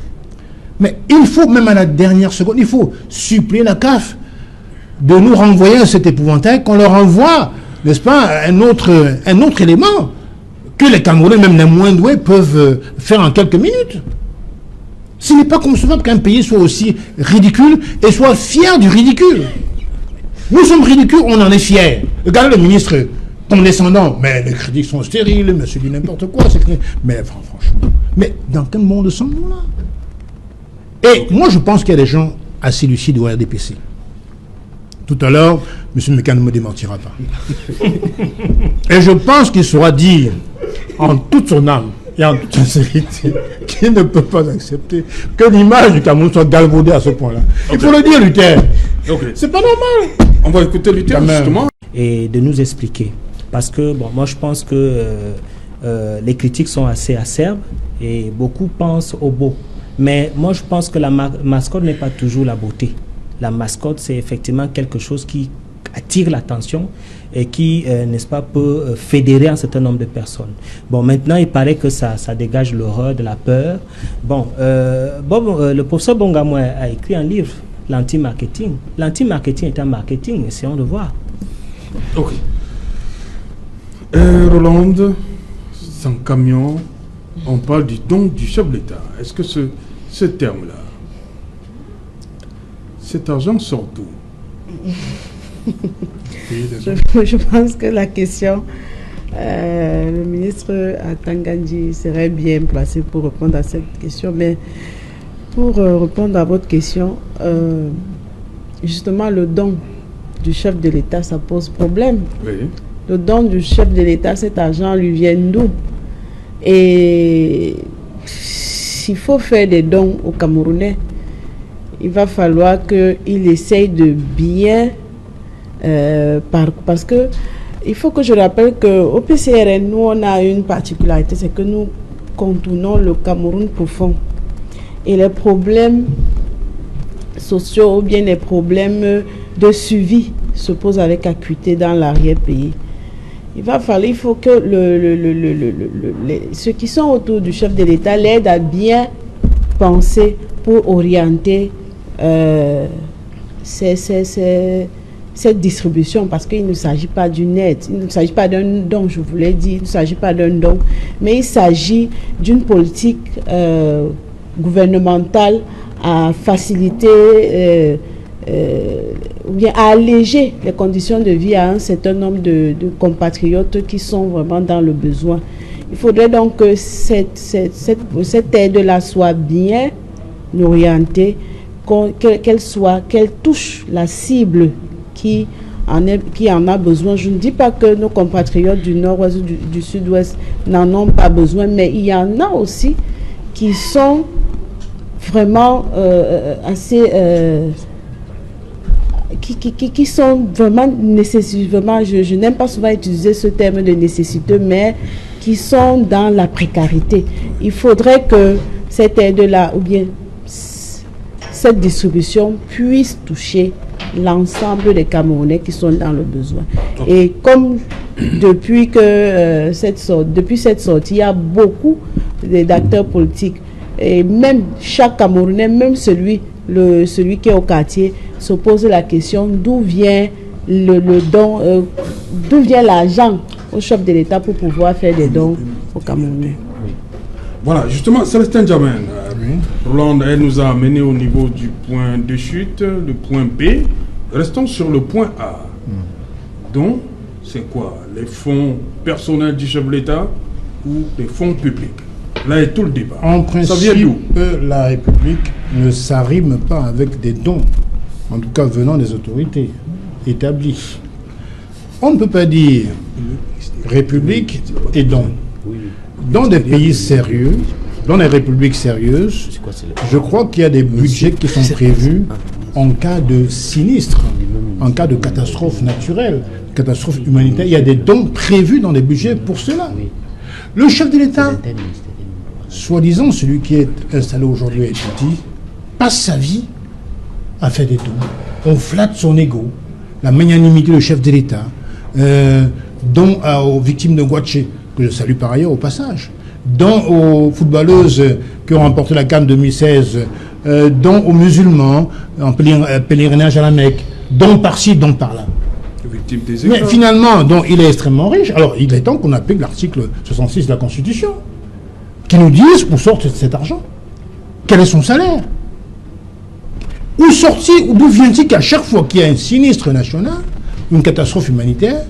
Mais il faut, même à la dernière seconde, il faut supplier la CAF de nous renvoyer à cet épouvantail, qu'on leur envoie, n'est-ce pas, un autre élément que les Camerounais, même les moins doués, peuvent faire en quelques minutes. Ce n'est pas concevable qu'un pays soit aussi ridicule et soit fier du ridicule. Nous sommes ridicules, on en est fiers. Regardez le ministre condescendant. Mais les critiques sont stériles, monsieur dit n'importe quoi. Mais franchement, mais dans quel monde sommes-nous là? Et moi, je pense qu'il y a des gens assez lucides au RDPC. Tout à l'heure, M. Mekan ne me démentira pas. Et je pense qu'il saura dire, en toute son âme et en toute sincérité, qu'il ne peut pas accepter que l'image du Cameroun soit galvaudée à ce point-là. Okay. Il faut le dire, Luther. Okay. C'est pas normal. On va écouter Luther, justement. Et de nous expliquer. Parce que, bon, moi, je pense que les critiques sont assez acerbes et beaucoup pensent au beau. Mais moi, je pense que la mascotte n'est pas toujours la beauté. La mascotte, c'est effectivement quelque chose qui attire l'attention et qui, n'est-ce pas, peut fédérer un certain nombre de personnes. Bon, maintenant, il paraît que ça dégage l'horreur, de la peur. Bon, le professeur Bongamou a écrit un livre, l'anti-marketing. L'anti-marketing est un marketing, essayons de voir. Ok. Roland, sans camion, on parle du don du chef de l'État. Est-ce que ce terme-là, cet argent sort d'où? Je pense que la question, le ministre Atangandji serait bien placé pour répondre à cette question. Mais pour répondre à votre question, justement, le don du chef de l'État, ça pose problème. Oui. Le don du chef de l'État, cet argent lui vient d'où? Et s'il faut faire des dons aux Camerounais, il va falloir qu'il essaye de bien... parce que il faut que je rappelle qu'au PCRN, nous, on a une particularité, c'est que nous contournons le Cameroun profond. Et les problèmes sociaux ou bien les problèmes de suivi se posent avec acuité dans l'arrière-pays. Il faut que ceux qui sont autour du chef de l'État l'aident à bien penser pour orienter cette distribution, parce qu'il ne s'agit pas d'une aide, il ne s'agit pas d'un don, je vous l'ai dit, il ne s'agit pas d'un don, mais il s'agit d'une politique gouvernementale à faciliter ou bien à alléger les conditions de vie à un certain nombre de compatriotes qui sont vraiment dans le besoin. Il faudrait donc que cette aide-là soit bien orientée, qu'elle touche la cible qui en a besoin. Je ne dis pas que nos compatriotes du nord-ouest ou du sud-ouest n'en ont pas besoin, mais il y en a aussi qui sont vraiment assez... qui sont vraiment nécessiteux. Je n'aime pas souvent utiliser ce terme de nécessiteux, mais qui sont dans la précarité. Il faudrait que cette aide-là, ou bien cette distribution, puisse toucher l'ensemble des Camerounais qui sont dans le besoin. Et comme depuis cette sortie, il y a beaucoup d'acteurs politiques, et même chaque Camerounais, même celui qui est au quartier, se pose la question d'où vient le don, d'où vient l'argent au chef de l'État pour pouvoir faire des dons aux Camerounais. Voilà, justement, Célestin Djamène, Roland, elle nous a amené au niveau du point de chute, le point B. Restons sur le point A. Donc, c'est quoi? Les fonds personnels du chef de l'État ou les fonds publics? Là est tout le débat. En principe, la République ne s'arrime pas avec des dons, en tout cas venant des autorités établies. On ne peut pas dire République et dons. Dans des pays sérieux, dans des républiques sérieuses, je crois qu'il y a des budgets qui sont prévus en cas de sinistre, en cas de catastrophe naturelle, catastrophe humanitaire. Il y a des dons prévus dans les budgets pour cela. Le chef de l'État, soi-disant celui qui est installé aujourd'hui à Haïti, passe sa vie à faire des dons. on flatte son ego, la magnanimité du chef de l'État, dont aux victimes de Guaché, que je salue par ailleurs au passage, dont aux footballeuses qui ont remporté la CAN 2016, dont aux musulmans en pèlerinage à la Mecque, dont par-ci, dont par-là. Mais finalement, donc, il est extrêmement riche. Alors, il est temps qu'on applique l'article 66 de la Constitution, qui nous dise où sort cet argent. Quel est son salaire? Où sort-il, d'où vient-il qu'à chaque fois qu'il y a un sinistre national, une catastrophe humanitaire,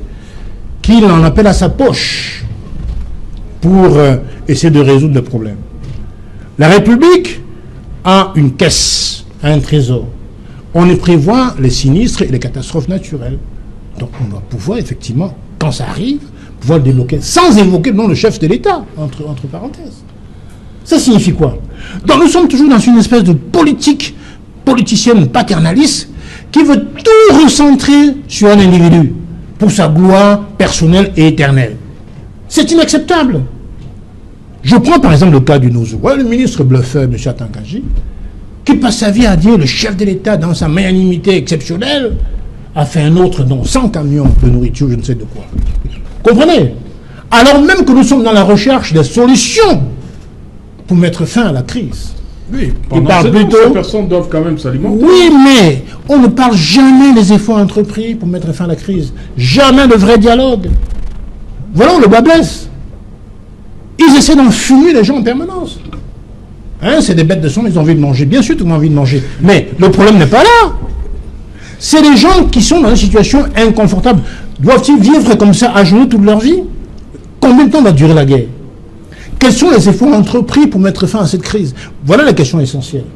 qu'il en appelle à sa poche pour essayer de résoudre le problème? La République a une caisse, a un trésor. On y prévoit les sinistres et les catastrophes naturelles. Donc on doit pouvoir, effectivement, quand ça arrive, pouvoir le débloquer, sans évoquer le nom de chef de l'État, entre parenthèses. Ça signifie quoi? Donc nous sommes toujours dans une espèce de politique politicienne paternaliste qui veut tout recentrer sur un individu pour sa gloire personnelle et éternelle. C'est inacceptable. Je prends par exemple le cas du Nozo, le ministre bluffeur, M. Atangaji, qui passe sa vie à dire le chef de l'État, dans sa magnanimité exceptionnelle, a fait un autre don, 100 camions de nourriture, je ne sais de quoi. Comprenez? Alors même que nous sommes dans la recherche des solutions pour mettre fin à la crise. Oui, il parle plutôt... ces personnes doivent quand même s'alimenter. Oui, mais on ne parle jamais des efforts entrepris pour mettre fin à la crise. Jamais de vrai dialogue. Voilà où le bas blesse. Ils essaient d'enfumer les gens en permanence. Hein, c'est des bêtes de somme, ils ont envie de manger. Bien sûr, tout le monde a envie de manger. Mais le problème n'est pas là. C'est les gens qui sont dans une situation inconfortable. Doivent-ils vivre comme ça à genoux toute leur vie? Combien de temps va durer la guerre? Quels sont les efforts entrepris pour mettre fin à cette crise? Voilà la question essentielle.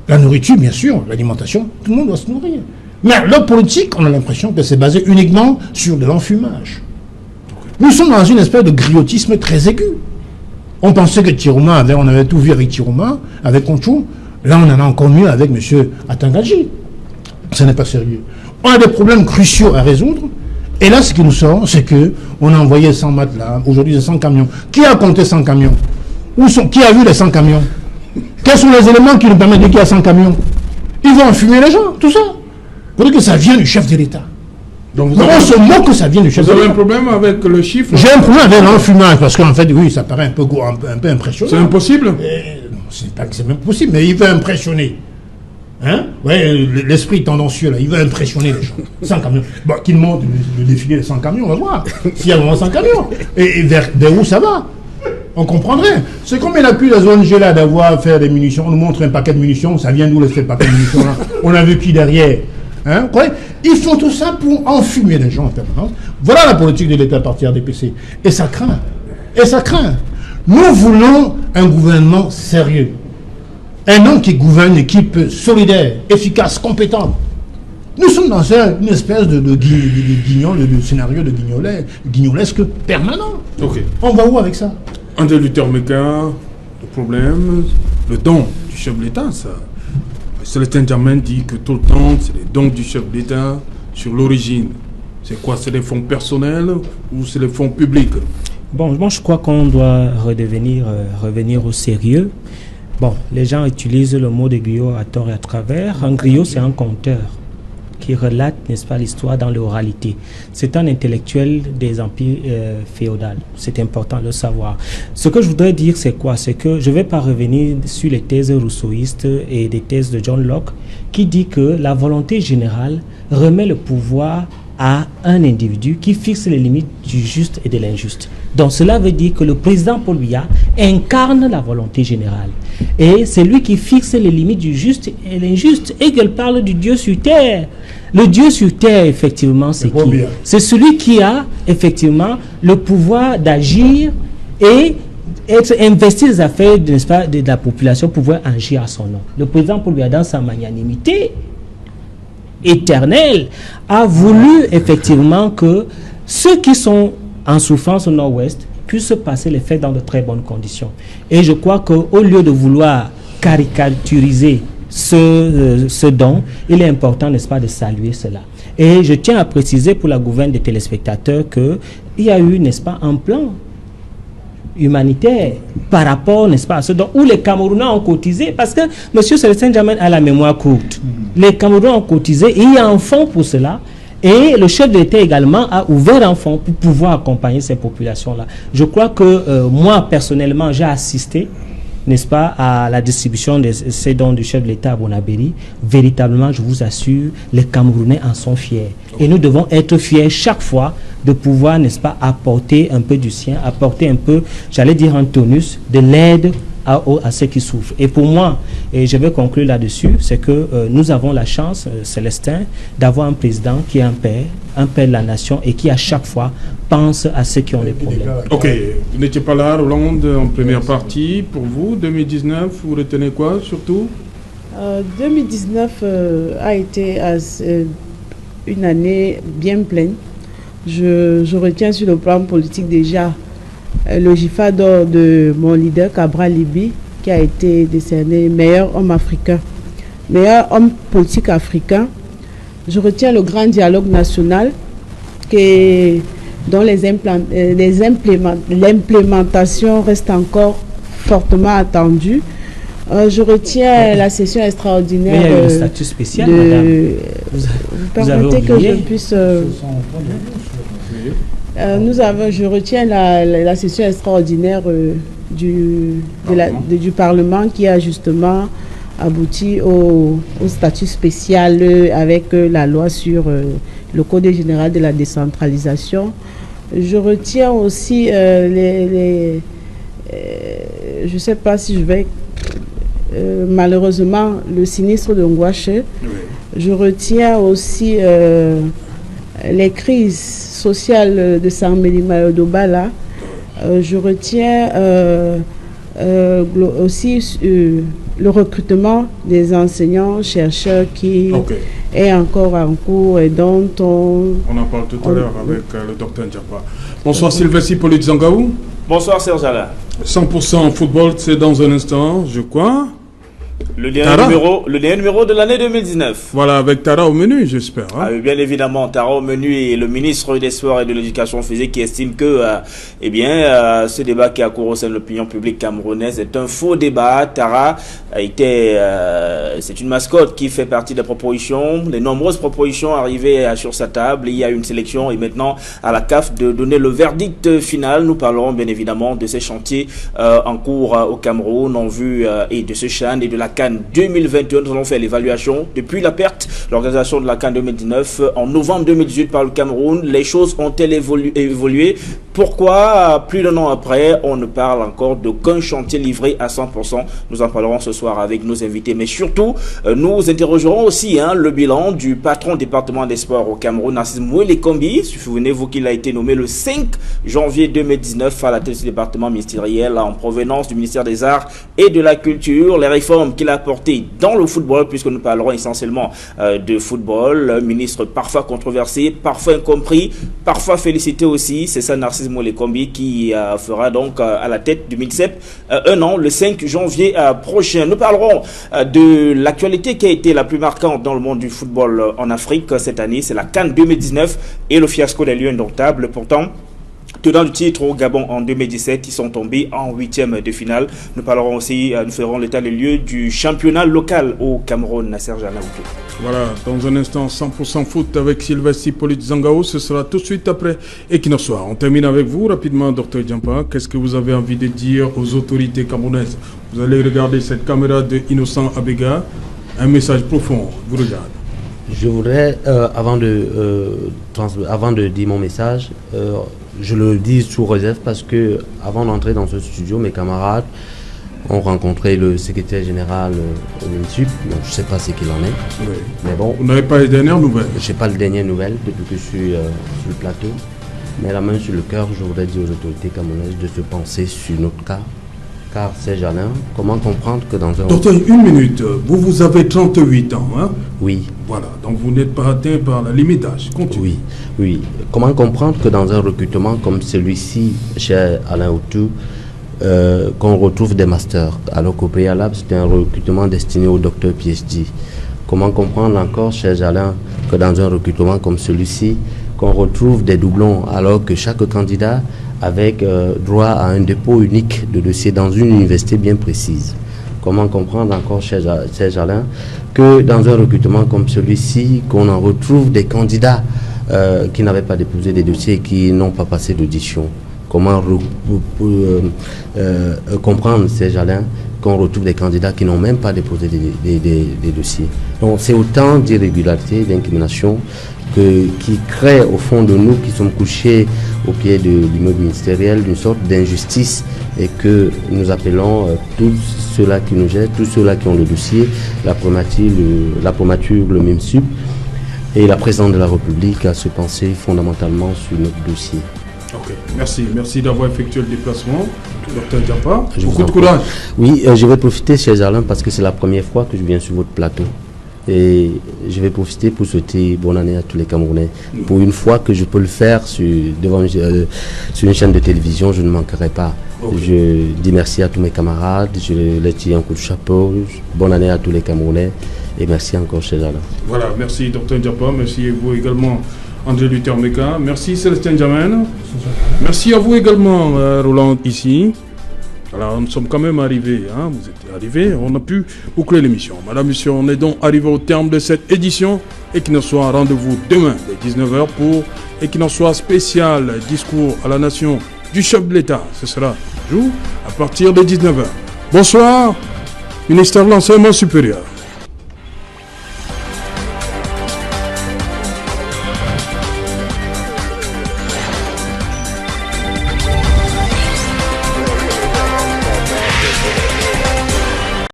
La nourriture, bien sûr, l'alimentation, tout le monde doit se nourrir. Mais leur politique, on a l'impression que c'est basé uniquement sur de l'enfumage. Nous sommes dans une espèce de griotisme très aigu. On pensait que Tirouma on avait tout vu avec Tirouma, avec Conchou. Là, on en a encore mieux avec M. Atangaji. Ce n'est pas sérieux. On a des problèmes cruciaux à résoudre. Et là, ce qui nous sort, c'est qu'on a envoyé 100 matelas, aujourd'hui 100 camions. Qui a compté 100 camions? Qui a vu les 100 camions? Quels sont les éléments qui nous permettent de dire qu'il y a 100 camions? Ils vont enfumer les gens, tout ça. Pour dire que ça vient du chef de l'État. Donc on se moque que ça vient du chef de l'État. Vous avez un problème avec le chiffre? J'ai un problème avec l'enfumage, parce qu'en fait, oui, ça paraît un peu impressionnant. C'est impossible? C'est pas que c'est même possible, mais il veut impressionner. Hein? Ouais, l'esprit tendancieux, là, il veut impressionner les gens. 100 camions. Bon, qu'il monte le défilé des 100 camions, on va voir. S'il y a vraiment 100 camions. Et vers où ça va? On comprendrait. C'est comme il accuse les ONG là d'avoir fait des munitions. On nous montre un paquet de munitions, ça vient d'où le paquet de munitions là? On a vu qui derrière? Hein? Ils font tout ça pour enfumer les gens en permanence. Voilà la politique de l'État à partir des PC. Et ça craint. Et ça craint. Nous voulons un gouvernement sérieux. Un homme qui gouverne une équipe solidaire, efficace, compétente. Nous sommes dans une espèce de scénario de guignolesque permanent. Okay. On va où avec ça? André Luther Meka, le problème, le don du chef de l'État, ça. Célestin Diamant dit que tout le temps, c'est les dons du chef d'État sur l'origine. C'est quoi? C'est les fonds personnels ou c'est les fonds publics? Bon, moi je crois qu'on doit revenir au sérieux. Bon, les gens utilisent le mot de griot à tort et à travers. Un griot, c'est un conteur qui relate, n'est-ce pas, l'histoire dans l'oralité. C'est un intellectuel des empires féodaux. C'est important de le savoir. Ce que je voudrais dire, c'est quoi? C'est que je ne vais pas revenir sur les thèses rousseauistes et des thèses de John Locke qui dit que la volonté générale remet le pouvoir à un individu qui fixe les limites du juste et de l'injuste. Donc cela veut dire que le président Paul Biya incarne la volonté générale. Et c'est lui qui fixe les limites du juste et l'injuste. Et qu'elle parle du Dieu sur terre. Le Dieu sur terre, effectivement, c'est qui? C'est celui qui a, effectivement, le pouvoir d'agir et être investi des affaires, n'est-ce pas, de la population pour pouvoir agir à son nom. Le président Paul Biya, dans sa magnanimité éternelle, a voulu, effectivement, que ceux qui sont en souffrance au nord-ouest puissent passer les fêtes dans de très bonnes conditions. Et je crois qu'au lieu de vouloir caricaturiser ce don, il est important, n'est-ce pas, de saluer cela. Et je tiens à préciser pour la gouverne des téléspectateurs qu'il y a eu, n'est-ce pas, un plan humanitaire par rapport, n'est-ce pas, à ce où les Camerounais ont cotisé, parce que M. Célestin Djamène a la mémoire courte. Les Camerounais ont cotisé, et il y a un fonds pour cela, et le chef de l'État également a ouvert un fonds pour pouvoir accompagner ces populations-là. Je crois que moi, personnellement, j'ai assisté, n'est-ce pas, à la distribution de ces dons du chef de l'État à Bonabéry. Véritablement, je vous assure, les Camerounais en sont fiers. Et nous devons être fiers chaque fois de pouvoir, n'est-ce pas, apporter un peu du sien, apporter un peu, j'allais dire un tonus, de l'aide à ceux qui souffrent. Et pour moi, et je vais conclure là-dessus, c'est que nous avons la chance, Célestin, d'avoir un président qui est un père de la nation et qui à chaque fois pense à ceux qui ont des problèmes. Ok, vous n'étiez pas là, Roland, en première partie. Pour vous, 2019, vous retenez quoi surtout? 2019 a été une année bien pleine. Je retiens sur le plan politique déjà le GIFA d'or de mon leader Cabral Libi, qui a été décerné meilleur homme africain, meilleur homme politique africain. Je retiens le grand dialogue national dont l'implémentation reste encore fortement attendue. Je retiens la session extraordinaire. Mais il y a eu le statut spécial, madame. Vous permettez que je puisse... je retiens la session extraordinaire du Parlement qui a justement abouti au statut spécial avec la loi sur le Code général de la décentralisation. Je retiens aussi je ne sais pas si je vais... malheureusement, le sinistre de Ngouache. Oui. Je retiens aussi les crises sociales de Saint-Mélima et d'Obala. Je retiens aussi le recrutement des enseignants-chercheurs qui est encore en cours et dont on en parle tout à l'heure avec le docteur Ndiapa. Bonsoir Sylvestre Hippolyte Zangaou. Bonsoir Serge Alain. 100% football, c'est dans un instant, je crois. Le dernier numéro de l'année 2019. Voilà, avec Tara au menu, j'espère. Hein? Bien évidemment, Tara au menu et le ministre des Sports et de l'Éducation physique qui estime que ce débat qui a cours au sein de l'opinion publique camerounaise est un faux débat. Tara c'est une mascotte qui fait partie des propositions, les nombreuses propositions arrivées sur sa table. Il y a une sélection et maintenant à la CAF de donner le verdict final. Nous parlerons bien évidemment de ces chantiers en cours au Cameroun en vue et de ce CHAN et de la CAN 2021. Nous allons faire l'évaluation depuis la perte, l'organisation de la CAN 2019 en novembre 2018 par le Cameroun. Les choses ont-elles évolué? Pourquoi, plus d'un an après, on ne parle encore d'aucun chantier livré à 100%? Nous en parlerons ce soir avec nos invités. Mais surtout, nous interrogerons aussi le bilan du patron département des sports au Cameroun, Narcisse Mouele Kombi. Souvenez-vous qu'il a été nommé le 5 janvier 2019 à la tête du département ministériel en provenance du ministère des Arts et de la Culture. Les réformes qu'il a apportées dans le football, puisque nous parlerons essentiellement de football, ministre parfois controversé, parfois incompris, parfois félicité aussi. C'est ça Narcisse Mouele Kombi qui fera donc à la tête du MINSEP un an, le 5 janvier prochain. Nous parlerons de l'actualité qui a été la plus marquante dans le monde du football en Afrique cette année. C'est la CAN 2019 et le fiasco des Lions indomptables. Pourtant, tenant du titre au Gabon en 2017, ils sont tombés en 8e de finale. Nous parlerons aussi, nous ferons l'état des lieux du championnat local au Cameroun, Serge Alain. Voilà, dans un instant, 100% foot avec Sylvestre Hippolyte Zangaou. Ce sera tout de suite après Equinox Soir. On termine avec vous rapidement, Dr Djampa. Qu'est-ce que vous avez envie de dire aux autorités camerounaises? Vous allez regarder cette caméra de Innocent Abega. Un message profond vous regarde. Je voudrais, avant de dire mon message, je le dis sous réserve parce que avant d'entrer dans ce studio, mes camarades ont rencontré le secrétaire général au MINSUP. Donc je ne sais pas ce qu'il en est. Oui. Mais bon, vous n'avez pas les dernières nouvelles? Je n'ai pas les dernières nouvelles depuis que je suis sur le plateau. Mais la main sur le cœur, je voudrais dire aux autorités camerounaises de se penser sur notre cas. Car Serge Alain, comment comprendre que dans un... Docteur, une minute. Vous avez 38 ans, hein? Oui. Voilà, donc vous n'êtes pas atteint par la limite d'âge. Continue. Oui. Comment comprendre que dans un recrutement comme celui-ci, chez Alain Outou, qu'on retrouve des masters, alors qu'au préalable, c'était un recrutement destiné au docteur PhD. Comment comprendre encore, chez Alain, que dans un recrutement comme celui-ci, qu'on retrouve des doublons, alors que chaque candidat avec droit à un dépôt unique de dossier dans une université bien précise. Comment comprendre encore, cher Alain, que dans un recrutement comme celui-ci, qu'on en retrouve des candidats qui n'avaient pas déposé des dossiers et qui n'ont pas passé d'audition. Comment comprendre, cher Alain, qu'on retrouve des candidats qui n'ont même pas déposé des dossiers. Donc c'est autant d'irrégularités, d'incriminations qui créent au fond de nous qui sommes couchés au pied de l'immeuble ministériel une sorte d'injustice et que nous appelons tous ceux-là qui nous jettent, tous ceux-là qui ont le dossier, la primature, le MIMSUP et la présidente de la République à se penser fondamentalement sur notre dossier. Ok, merci d'avoir effectué le déplacement. Dr Diapa, beaucoup de courage. Oui, je vais profiter, cher Alain, parce que c'est la première fois que je viens sur votre plateau. Et je vais profiter pour souhaiter bonne année à tous les Camerounais. Pour une fois que je peux le faire sur une chaîne de télévision, je ne manquerai pas. Okay. Je dis merci à tous mes camarades, je les tire un coup de chapeau. Bonne année à tous les Camerounais et merci encore, cher Alain. Voilà, merci Dr Diapa, merci à vous également, André Luther Meka. Merci Célestin Djamène. Merci à vous également, Roland, ici. Alors, nous sommes quand même arrivés, hein, vous êtes arrivés, on a pu boucler l'émission. Madame, monsieur, on est donc arrivé au terme de cette édition. Equinox Soir, rendez-vous demain dès 19h pour Equinox Soir spécial, discours à la nation du chef de l'État. Ce sera jour à partir de 19h. Bonsoir, ministère de l'Enseignement supérieur.